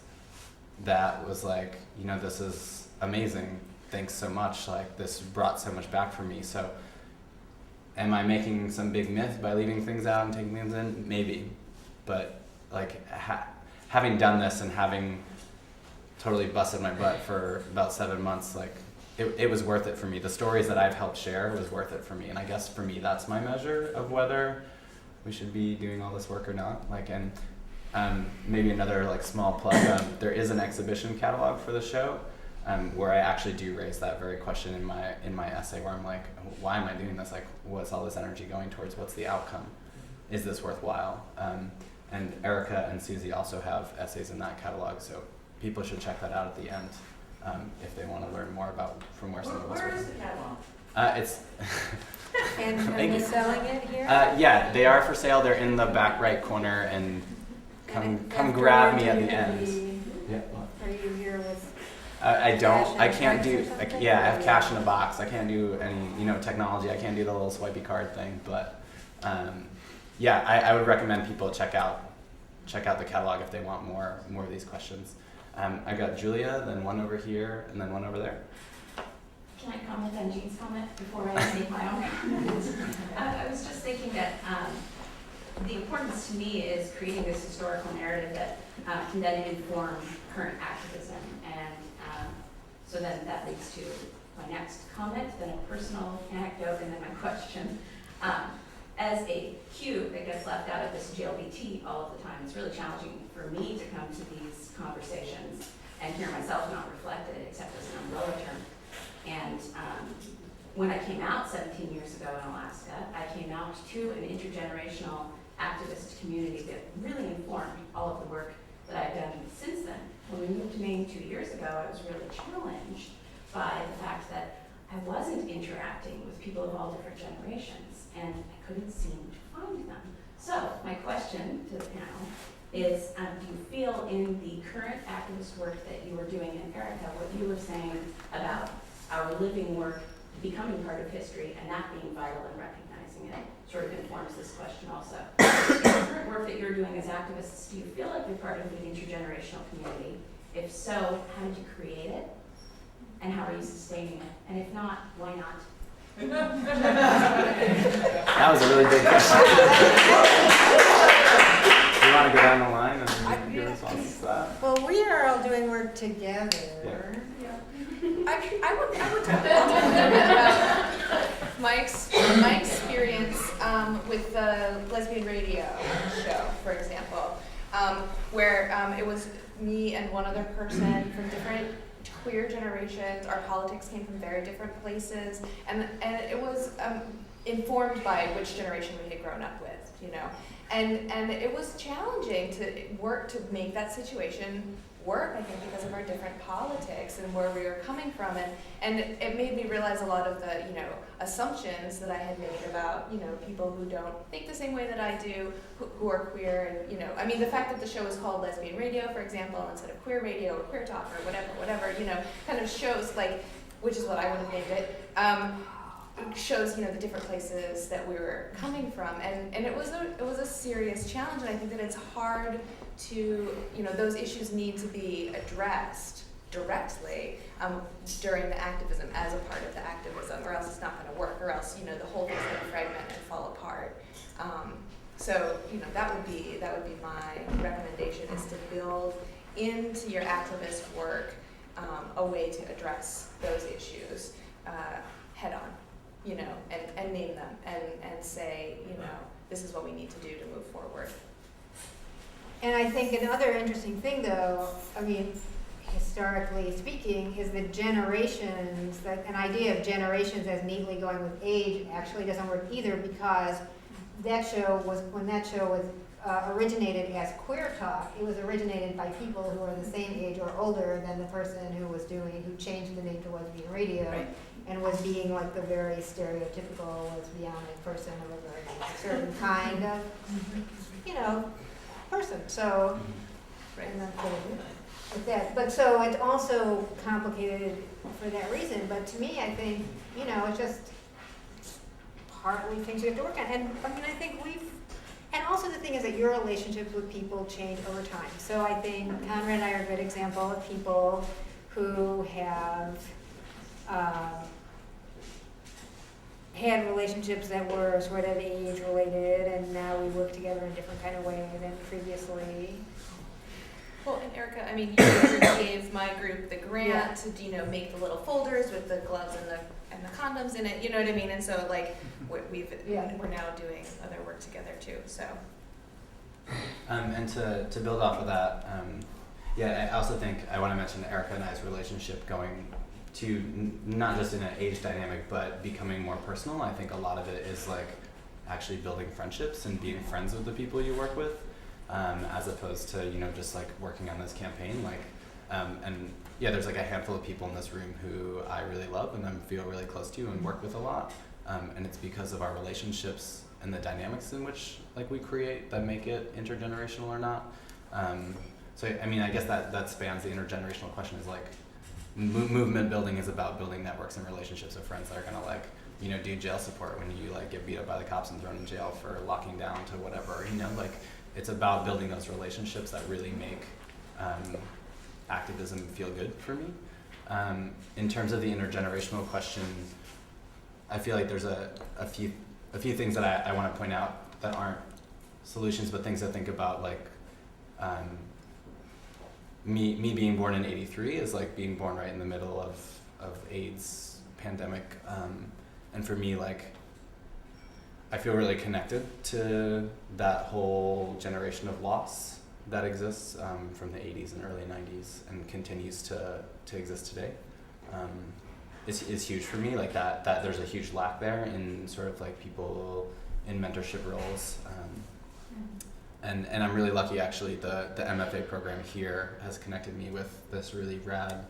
S1: that was this is amazing. Thanks so much. This brought so much back for me. So. Am I making some big myth by leaving things out and taking things in? Maybe. But having done this and having totally busted my butt for about 7 months, it was worth it for me. The stories that I've helped share was worth it for me. And I guess for me, that's my measure of whether we should be doing all this work or not. Maybe another small plug. There is an exhibition catalog for the show. Where I actually do raise that very question in my essay, where I'm why am I doing this? What's all this energy going towards? What's the outcome? Is this worthwhile? And Erica and Susie also have essays in that catalog, so people should check that out at the end if they want to learn more about from where some of us
S5: Where
S1: were.
S5: is the catalog?
S1: It's.
S3: And are you selling it here?
S1: Yeah, they are for sale. They're in the back right corner, and come grab me at the end. Yeah.
S3: Are you here with?
S1: I don't. I
S3: Cash
S1: can't
S3: and
S1: do.
S3: checks or something?
S1: Yeah, I have cash in a box. I can't do any, technology. I can't do the little swipey card thing. But yeah, I would recommend people check out the catalog if they want more of these questions. I got Julia, then one over here, and then one over there.
S9: Can I comment on Jean's comment before I make my own comment? I was just thinking that the importance to me is creating this historical narrative that can then inform current activism. And so then that leads to my next comment, then a personal anecdote, and then my question. As a Q that gets left out of this GLBT all of the time, it's really challenging for me to come to these conversations and hear myself not reflected except as an umbrella term. And when I came out 17 years ago in Alaska, I came out to an intergenerational activist community that really informed all of the work that I've done since then. When we moved to Maine 2 years ago, I was really challenged by the fact that I wasn't interacting with people of all different generations, and I couldn't seem to find them. So my question to the panel is, do you feel in the current activist work that you are doing in Erica, what you were saying about our living work becoming part of history and that being vital and recognizing it sort of informs this question also. In the current work that you're doing as activists, do you feel like you're part of an intergenerational community? If so, how did you create it? And how are you sustaining it? And if not, why not?
S1: That was a really big question. Do you want to go down the line and give responses to that?
S3: Well, we are all doing work together.
S4: I would talk a little bit about my experience with the Lesbian Radio show, for example, where it was me and one other person from different queer generations. Our politics came from very different places, and it was informed by which generation we had grown up with, you know. And it was challenging to work to make that situation work, I think, because of our different politics and where we were coming from, and it made me realize a lot of the, you know, assumptions that I had made about, you know, people who don't think the same way that I do, who are queer, and, you know, I mean, the fact that the show is called Lesbian Radio, for example, instead of Queer Radio or Queer Talk or whatever, you know, kind of shows, like, which is what I would have named it, shows, you know, the different places that we were coming from, and it was a serious challenge, and I think that it's hard to, you know, those issues need to be addressed directly during the activism, as a part of the activism, or else it's not going to work, or else, you know, the whole thing's going to fragment and fall apart. So, you know, that would be my recommendation, is to build into your activist work a way to address those issues head on, you know, and name them, and say, you know, this is what we need to do to move forward.
S3: And I think another interesting thing, though, I mean, historically speaking, is the generations, that an idea of generations as neatly going with age actually doesn't work either, because that show was, when that show was originated as Queer Talk, it was originated by people who are the same age or older than the person who changed the name to Lesbian Radio, right, and was being like the very stereotypical lesbianic person of a very certain kind of, you know, person. So,
S4: right.
S3: And that's what it is. With that. But so it's also complicated for that reason. But to me, I think, you know, it's just partly things you have to work on. And I mean, I think and also the thing is that your relationships with people change over time. So I think Conrad and I are a good example of people who have had relationships that were sort of age related, and now we work together in different kind of ways than previously.
S4: Well, and Erica, I mean, you gave my group the grant to, you know, make the little folders with the gloves and the condoms in it, you know what I mean? And so, like, we're now doing other work together too, so.
S1: And to build off of that, I also think I want to mention Erica and I's relationship going to not just in an age dynamic, but becoming more personal. I think a lot of it is like actually building friendships and being friends with the people you work with, as opposed to, you know, just like working on this campaign. Like, there's like a handful of people in this room who I really love and I feel really close to and work with a lot. And it's because of our relationships and the dynamics in which like we create that make it intergenerational or not. So I mean, I guess that spans the intergenerational question, is like movement building is about building networks and relationships of friends that are gonna like, you know, do jail support when you like get beat up by the cops and thrown in jail for locking down to whatever, you know, like it's about building those relationships that really make activism feel good for me. In terms of the intergenerational question, I feel like there's a few things that I want to point out that aren't solutions, but things to think about, like me being born in '83 is like being born right in the middle of AIDS pandemic, and for me, like, I feel really connected to that whole generation of loss that exists from the 80s and early 90s and continues to exist today. Is huge for me, like that there's a huge lack there in sort of like people in mentorship roles. And I'm really lucky, actually, the MFA program here has connected me with this really rad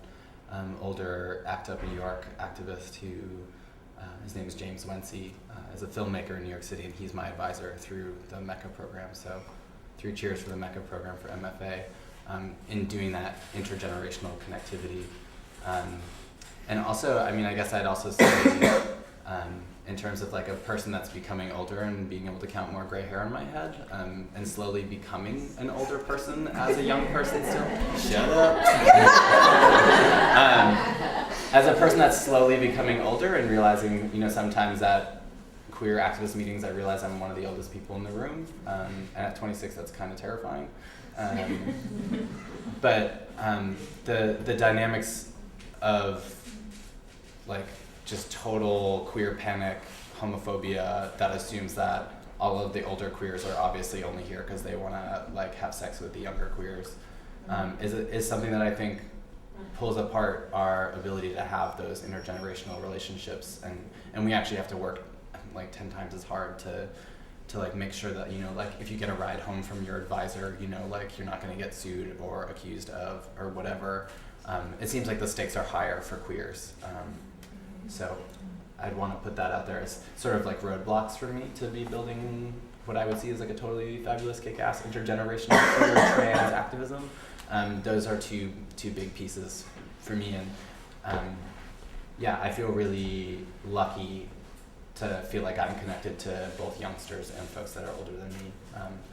S1: older ACT UP New York activist who, his name is James Wency, is a filmmaker in New York City, and he's my advisor through the MECA program. So through Cheers for the MECA program for MFA, in doing that intergenerational connectivity. And also, I mean, I guess I'd also say, in terms of like a person that's becoming older and being able to count more gray hair on my head, and slowly becoming an older person as a young person still. Shut up. As a person that's slowly becoming older and realizing, you know, sometimes at queer activist meetings, I realize I'm one of the oldest people in the room, and at 26, that's kind of terrifying. But the dynamics of like just total queer panic, homophobia that assumes that all of the older queers are obviously only here because they want to like have sex with the younger queers, is something that I think pulls apart our ability to have those intergenerational relationships, and we actually have to work like 10 times as hard to like make sure that, you know, like if you get a ride home from your advisor, you know, like you're not going to get sued or accused of or whatever. It seems like the stakes are higher for queers. So I'd want to put that out there as sort of like roadblocks for me to be building what I would see as like a totally fabulous, kick-ass intergenerational queer trans activism. Those are two big pieces for me, and yeah, I feel really lucky to feel like I'm connected to both youngsters and folks that are older than me,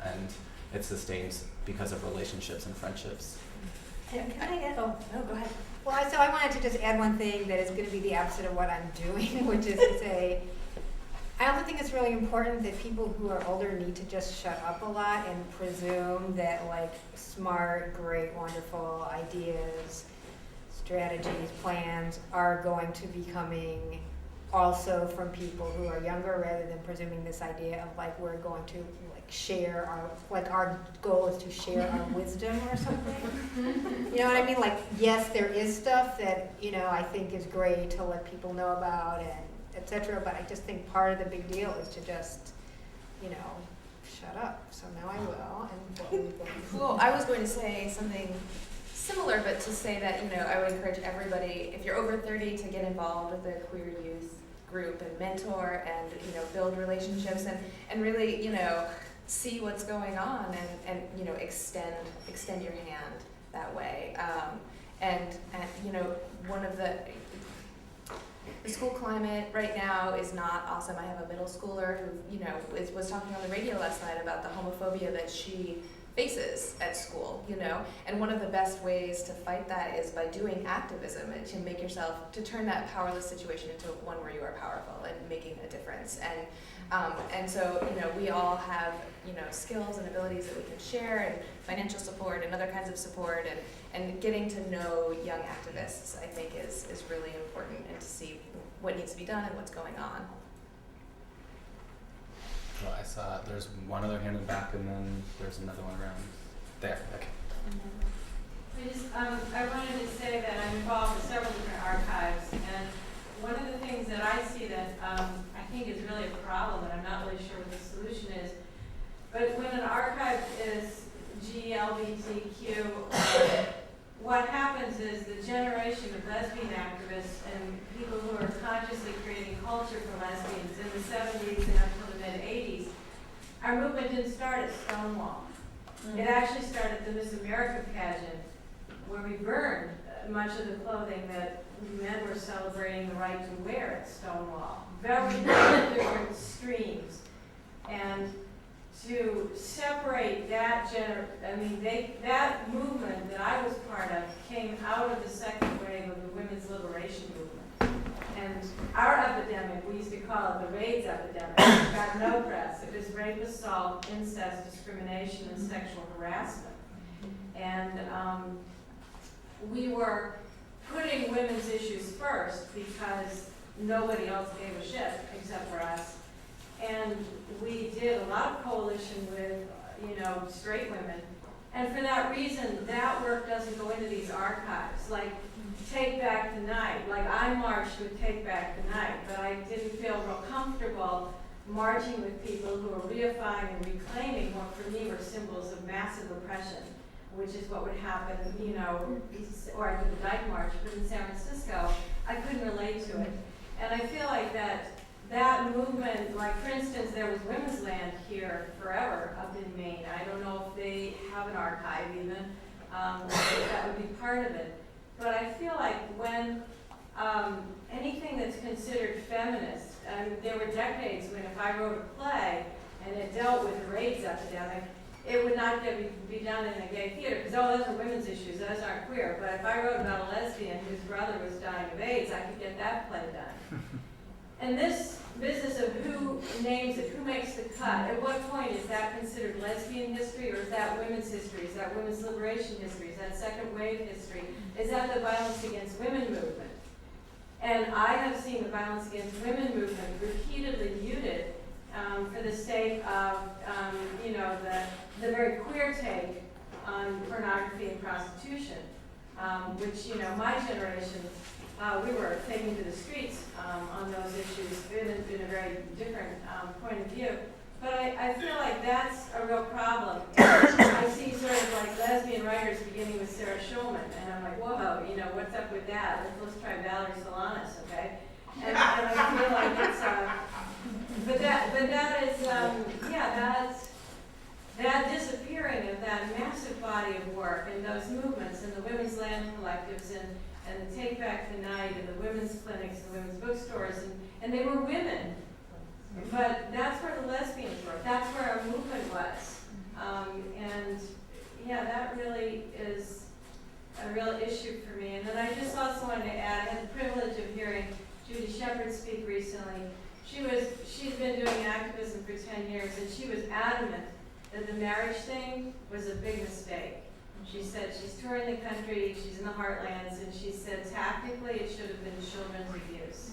S1: and it sustains because of relationships and friendships.
S3: And can I add?
S4: Oh, no, go ahead.
S3: Well, so I wanted to just add one thing that is going to be the opposite of what I'm doing, which is to say, I also think it's really important that people who are older need to just shut up a lot and presume that like smart, great, wonderful ideas, strategies, plans are going to be coming also from people who are younger, rather than presuming this idea of like we're going to like share our, like our goal is to share our wisdom or something. You know what I mean? Like, yes, there is stuff that, you know, I think is great to let people know about and et cetera, but I just think part of the big deal is to just, you know, shut up. So now I will. And what were you going to say?
S4: Well, I was going to say something similar, but to say that, you know, I would encourage everybody, if you're over 30, to get involved with a queer youth group and mentor and, you know, build relationships and really, you know, see what's going on and you know, extend your hand that way. And you know, one of the school climate right now is not awesome. I have a middle schooler who, you know, was talking on the radio last night about the homophobia that she faces at school, you know, and one of the best ways to fight that is by doing activism and to make yourself, to turn that powerless situation into one where you are powerful and making a difference. And so, you know, we all have, you know, skills and abilities that we can share, and financial support and other kinds of support, and getting to know young activists, I think, is really important, and to see what needs to be done and what's going on.
S1: Well, I saw there's one other hand in the back, and then there's another one around there. Okay.
S10: I wanted to say that I'm involved with several different archives, and one of the things that I see that I think is really a problem, and I'm not really sure what the solution is, but when an archive is GLBTQ, what happens is the generation of lesbian activists and people who are consciously creating culture for lesbians in the 70s and up until the mid-80s, our movement didn't start at Stonewall. It actually started at the Miss America pageant, where we burned much of the clothing that men were celebrating the right to wear at Stonewall. Very different streams. And to separate that that movement that I was part of came out of the second wave of the women's liberation movement. And our epidemic, we used to call it the AIDS epidemic, got no press. It was rape, assault, incest, discrimination, and sexual harassment. And we were putting women's issues first because nobody else gave a shit except for us. And we did a lot of coalition with, you know, straight women. And for that reason, that work doesn't go into these archives. Like, Take Back the Night. Like, I marched with Take Back the Night, but I didn't feel real comfortable marching with people who were reifying and reclaiming what for me were symbols of massive oppression. which is what would happen, you know, or I did the Dyke March, but in San Francisco, I couldn't relate to it. And I feel like that movement, like for instance, there was Women's Land here forever up in Maine. I don't know if they have an archive even, that would be part of it. But I feel like when anything that's considered feminist, there were decades when if I wrote a play and it dealt with the AIDS epidemic, it would not be done in a gay theater, because those are women's issues, those aren't queer. But if I wrote about a lesbian whose brother was dying of AIDS, I could get that play done. And this business of who names it, who makes the cut, at what point is that considered lesbian history, or is that women's history? Is that women's liberation history? Is that second wave history? Is that the violence against women movement? And I have seen the violence against women movement repeatedly muted for the sake of, you know, the very queer take on pornography and prostitution, which, you know, my generation, we were taking to the streets on those issues in a very different point of view. But I feel like that's a real problem. I see sort of like lesbian writers beginning with Sarah Schulman, and I'm like, whoa, you know, what's up with that? Let's try Valerie Solanas, okay? And I feel like it's, but that is, yeah, that disappearing of that massive body of work and those movements and the women's land collectives and the Take Back the Night and the women's clinics and the women's bookstores, and they were women. But that's where the lesbians were. That's where our movement was. And yeah, that really is a real issue for me. And then I just also wanted to add, I had the privilege of hearing Judy Shepard speak recently. She's been doing activism for 10 years, and she was adamant that the marriage thing was a big mistake. She said she's touring the country, she's in the heartlands, and she said tactically it should have been children's abuse.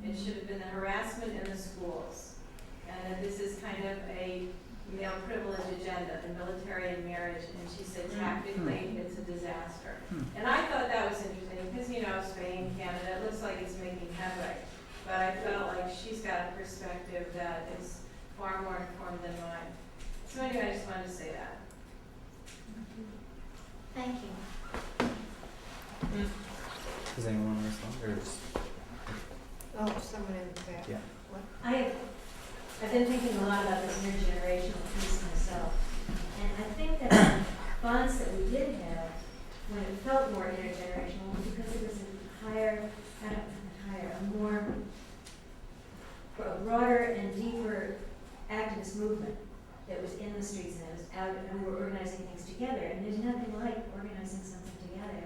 S10: It should have been the harassment in the schools. And that this is kind of a male privilege agenda, the military and marriage. And she said tactically it's a disaster. And I thought that was interesting because, you know, Spain, Canada, it looks like it's making headway. But I felt like she's got a perspective that is far more informed than mine. So anyway, I just wanted to say that.
S7: Thank you.
S1: Does anyone want to respond? Or just,
S3: Oh, someone in the back.
S1: yeah.
S11: I've been thinking a lot about this intergenerational piece myself, and I think that the bonds that we did have when it felt more intergenerational was because it was a broader and deeper activist movement that was in the streets and it was out, and we were organizing things together. And there's nothing like organizing something together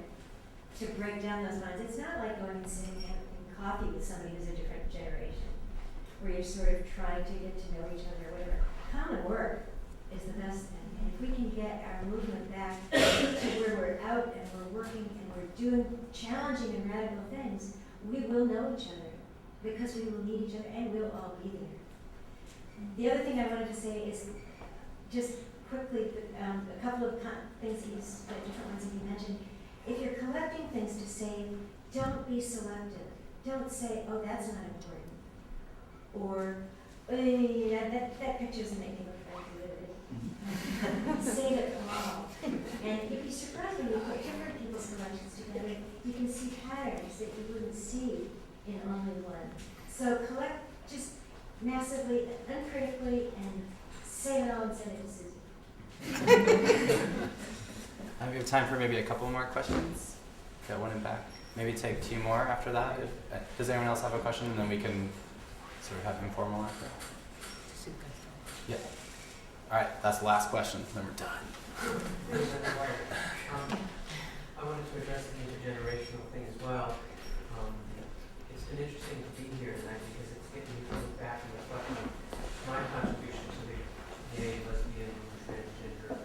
S11: to break down those bonds. It's not like going and sitting and having coffee with somebody who's a different generation, where you're sort of trying to get to know each other, whatever. Common work is the best thing. And if we can get our movement back to where we're out and we're working and we're doing challenging and radical things, we will know each other because we will need each other and we'll all be there. The other thing I wanted to say is just quickly, a couple of things different ones that you mentioned. If you're collecting things to save, don't be selective. Don't say, oh, that's not important. Or, yeah, that picture doesn't make me look very good. Save it all. And you'd be surprised when you put different people's collections together, you can see patterns that you wouldn't see in only one. So collect just massively, uncritically, and save it all and send it to Susie.
S1: We have time for maybe a couple more questions. Got one in back. Maybe take two more after that. Does anyone else have a question? And then we can sort of have informal after. Yeah. All right, that's the last question. Then we're done.
S12: I wanted to address the intergenerational thing as well. It's been interesting to be here tonight because it's getting me to look back and reflect on my contribution to the gay, lesbian, transgender,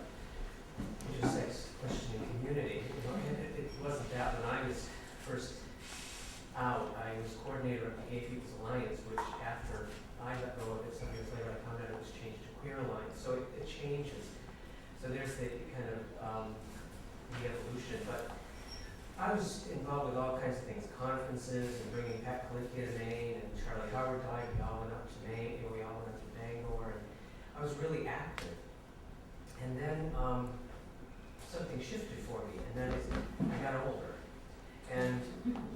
S12: intersex questioning community. You know, and it wasn't that when I was first out, I was coordinator of the Gay People's Alliance, which after I let go of it, some years later I found out it was changed to Queer Alliance. So it changes. So there's the kind of the evolution. But I was involved with all kinds of things, conferences and bringing Pat Kalinke to Maine, and Charlie Howard died. We all went up to Maine. We all went up to Bangor, and I was really active. And then something shifted for me, and that is I got older. And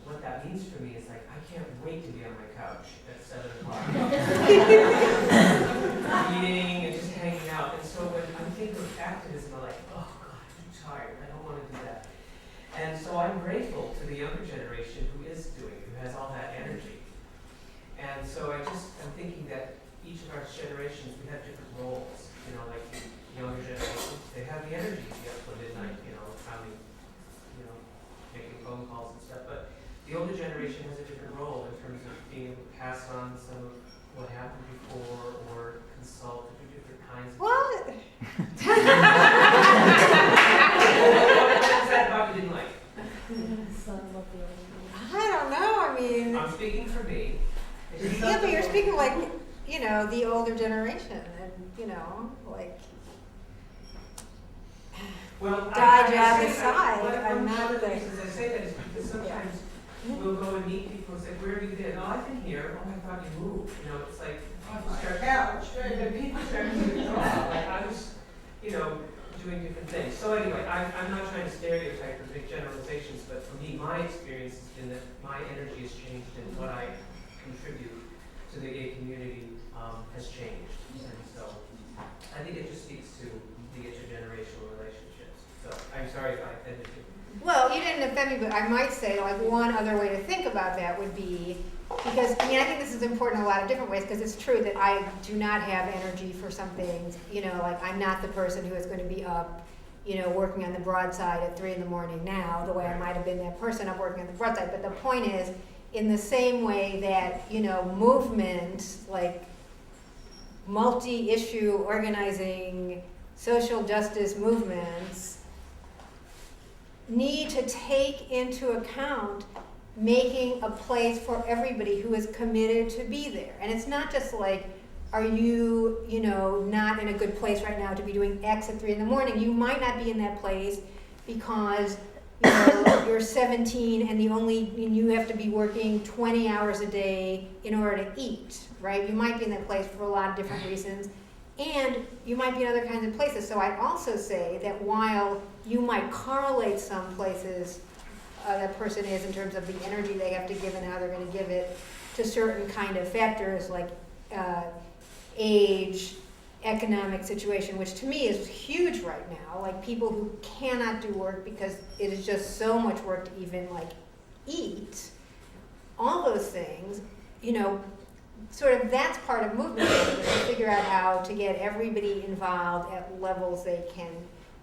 S12: what that means for me is like, I can't wait to be on my couch at 7 o'clock. Reading and just hanging out. And so when I'm thinking of activism, I'm like, oh God, I'm too tired. I don't want to do that. And so I'm grateful to the younger generation who is doing it, who has all that energy. And so I'm thinking that each of our generations, we have different roles. You know, like the younger generations, they have the energy to be up till midnight, you know, counting, you know, making phone calls and stuff. But the older generation has a different role in terms of being able to pass on some of what happened before or consult or do different kinds of
S3: What?
S12: What that Bobby didn't like?
S3: I don't know, I mean,
S12: I'm speaking for me.
S3: yeah, but you're speaking like, you know, the older generation and, you know, like,
S12: Well,
S3: Die,
S12: I
S3: jab
S12: say
S3: aside,
S12: that,
S3: I'm
S12: one
S3: not
S12: of the
S3: like-
S12: reasons I say that is because sometimes we'll go and meet people and say, where have you been? Oh, I've been here. Oh, I thought you moved. You know, it's like, people start and people start to talk. Like I was, you know, doing different things. So anyway, I'm not trying to stereotype or make generalizations, but for me, my experience has been that my energy has changed and what I contribute to the gay community has changed. And so I think it just speaks to the intergenerational relationships. So I'm sorry if I offended you.
S3: well, you didn't offend me, but I might say, like, one other way to think about that would be, because, I mean, I think this is important in a lot of different ways, because it's true that I do not have energy for some things, you know, like, I'm not the person who is going to be up, you know, working on the broadside at 3 in the morning now, the way I might have been that person up working on the broadside, but the point is, in the same way that, you know, movement, like, multi-issue organizing, social justice movements need to take into account making a place for everybody who is committed to be there. And it's not just like, are you, you know, not in a good place right now to be doing X at 3 in the morning? You might not be in that place because, you know, you're 17 and you have to be working 20 hours a day in order to eat, right? You might be in that place for a lot of different reasons. And you might be in other kinds of places. So I'd also say that while you might correlate some places that person is in terms of the energy they have to give and how they're going to give it to certain kind of factors like age, economic situation, which to me is huge right now. Like people who cannot do work because it is just so much work to even like eat. All those things, you know, sort of that's part of movement, is to figure out how to get everybody involved at levels they can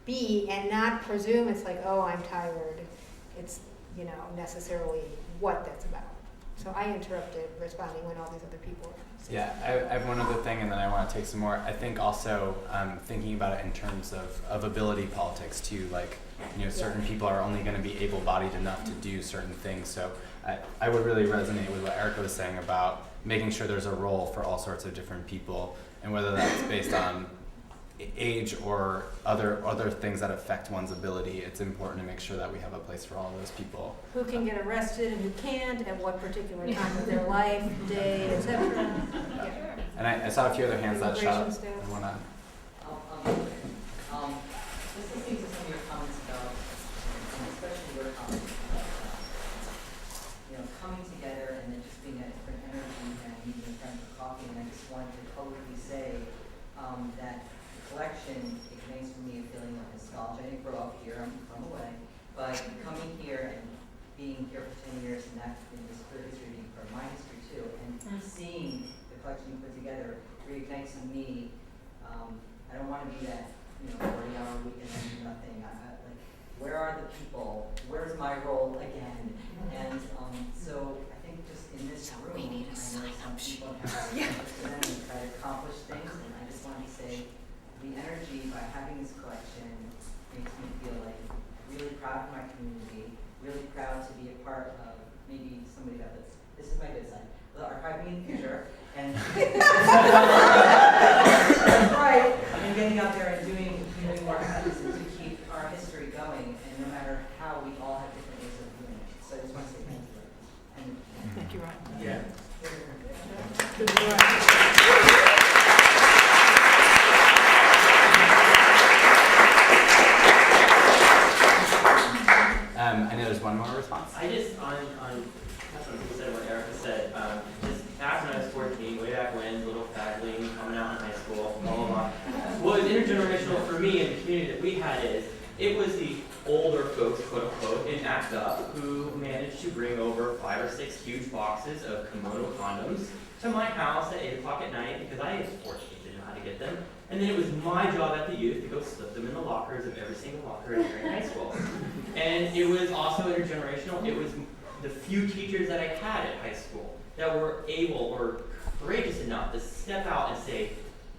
S3: be and not presume it's like, oh, I'm tired. It's, you know, necessarily what that's about. So I interrupted responding when all these other people were saying.
S1: Yeah, I have one other thing and then I want to take some more. I think also thinking about it in terms of ability politics too, like, you know, certain people are only going to be able-bodied enough to do certain things. So I would really resonate with what Erica was saying about making sure there's a role for all sorts of different people, and whether that's based on age or other things that affect one's ability, it's important to make sure that we have a place for all those people.
S2: Who can get arrested and who can't, at what particular time of their life, day, etc.
S1: And I saw a few other hands that shot up.
S2: Immigration status.
S1: I wanna,
S13: Just listening to some of your comments about, especially your comments about, you know, coming together and then just being a different energy and meeting a friend for coffee. And I just wanted to publicly say that the collection ignites for me a feeling of nostalgia. I didn't grow up here; I'm from away. But coming here and being here for 10 years, and that in this queer history being part of my history too, and seeing the collection you put together reignites in me. I don't want to be that, you know, 40-hour week and then do nothing. Like, where are the people? Where's my role again? And so I think just in this room, I know some people have to them and try to accomplish things, and I just want to say the energy by having this collection makes me feel like really proud of my community, really proud to be a part of maybe somebody that was, this is my good side, will archive me in the future, and that's right, and getting out there and doing more activism to keep our history going, and no matter how, we all have different ways of doing it. So I just want to say thank you. And
S2: Thank you, Ryan.
S12: Yeah.
S2: Good work.
S14: school, blah, blah, blah. What was intergenerational for me and the community that we had is, it was the older folks, quote unquote, in ACT UP who managed to bring over 5 or 6 huge boxes of kimono condoms to my house at 8 o'clock at night because I was fortunate to know how to get them. And then it was my job at the youth to go slip them in the lockers of every single locker in high school. And it was also intergenerational. It was the few teachers that I had at high school that were able or courageous enough to step out and say,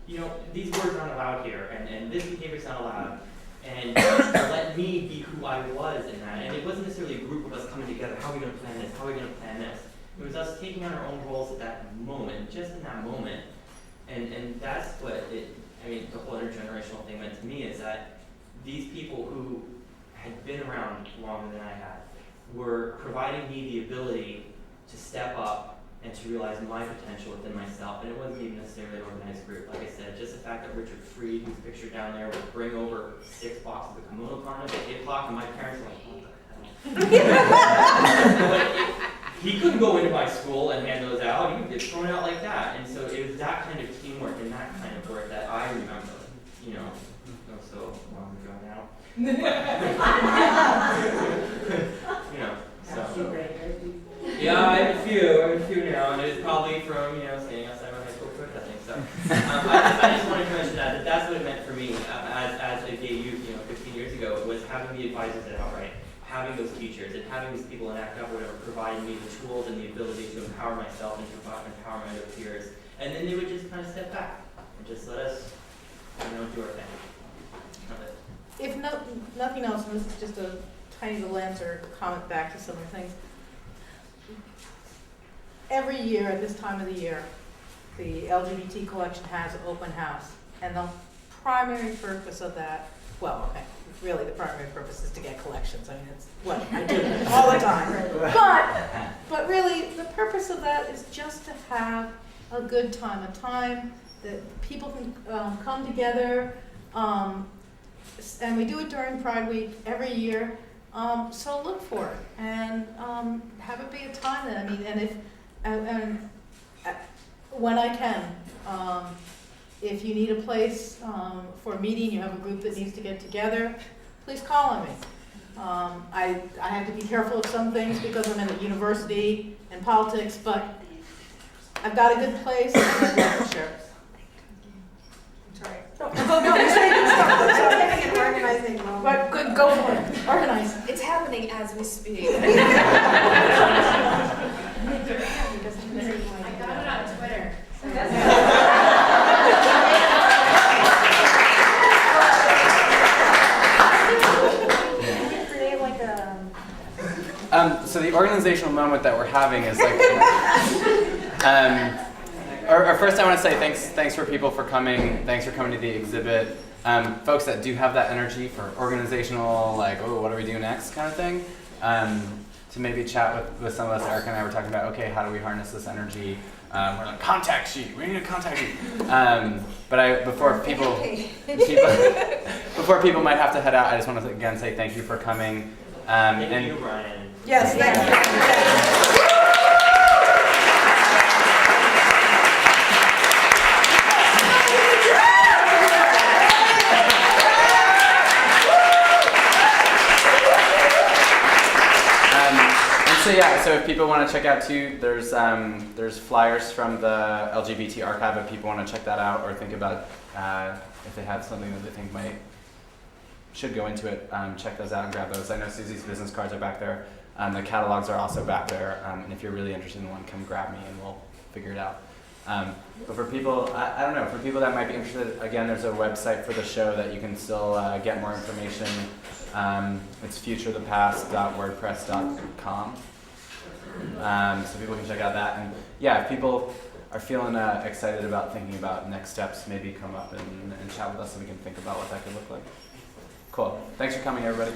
S14: you know, these words aren't allowed here, and this behavior's not allowed. And let me be who I was in that. And it wasn't necessarily a group of us coming together, how are we going to plan this, how are we going to plan this? It was us taking on our own roles at that moment, just in that moment. And that's what it, I mean, the whole intergenerational thing meant to me is that these people who had been around longer than I had were providing me the ability to step up and to realize my potential within myself. And it wasn't even necessarily an organized group. Like I said, just the fact that Richard Freed, who's pictured down there, would bring over 6 boxes of kimono condoms at 8 o'clock, and my parents were like, what the hell? He couldn't go into my school and hand those out. He would get thrown out like that. And so it was that kind of teamwork and that kind of work that I remember, you know, so long ago now. You know, so. Yeah, I have a few now, and it's probably from, you know, staying outside my high school protesting. So I just wanted to mention that that's what it meant for me as a gay youth, you know, 15 years ago, was having the advisors at Outright, having those teachers, and having these people in ACT UP, whatever, providing me the tools and the ability to empower myself and to empower my other peers. And then they would just kind of step back and just let us, you know, do our thing.
S2: If nothing else, and this is just a tiny little answer, comment back to some of the things. Every year at this time of the year, the LGBT collection has an open house. And the primary purpose of that, well, okay, really the primary purpose is to get collections. I mean, it's what I do all the time. But really, the purpose of that is just to have a good time, a time that people can come together. And we do it during Pride Week every year. So look for it and have it be a time that, I mean, and if, when I can, if you need a place for a meeting, you have a group that needs to get together, please call on me. I have to be careful of some things because I'm in a university and politics, but I've got a good place and I'd love to share it.
S3: Sorry.
S2: No, you're saying
S3: Having an organizing moment.
S2: but good, go for it. Organize.
S4: It's happening as we speak.
S10: I got it on Twitter.
S1: So the organizational moment that we're having is like, or first I want to say thanks for people for coming. Thanks for coming to the exhibit. Folks that do have that energy for organizational, like, oh, what do we do next kind of thing, to maybe chat with some of us. Erica and I were talking about, okay, how do we harness this energy? We're like, contact sheet, we need a contact sheet. But before people might have to head out, I just want to again say thank you for coming.
S14: Thank you, Brian.
S2: Yes, thank you.
S1: So yeah, so if people want to check out too, there's flyers from the LGBT archive if people want to check that out or think about if they have something that they think should go into it, check those out and grab those. I know Susie's business cards are back there. The catalogs are also back there, and if you're really interested in one, come grab me and we'll figure it out. But for people, I don't know, for people that might be interested, again, there's a website for the show that you can still get more information. It's futurethepast.wordpress.com. So people can check out that. And yeah, if people are feeling excited about thinking about next steps, maybe come up and chat with us so we can think about what that could look like. Cool. Thanks for coming, everybody.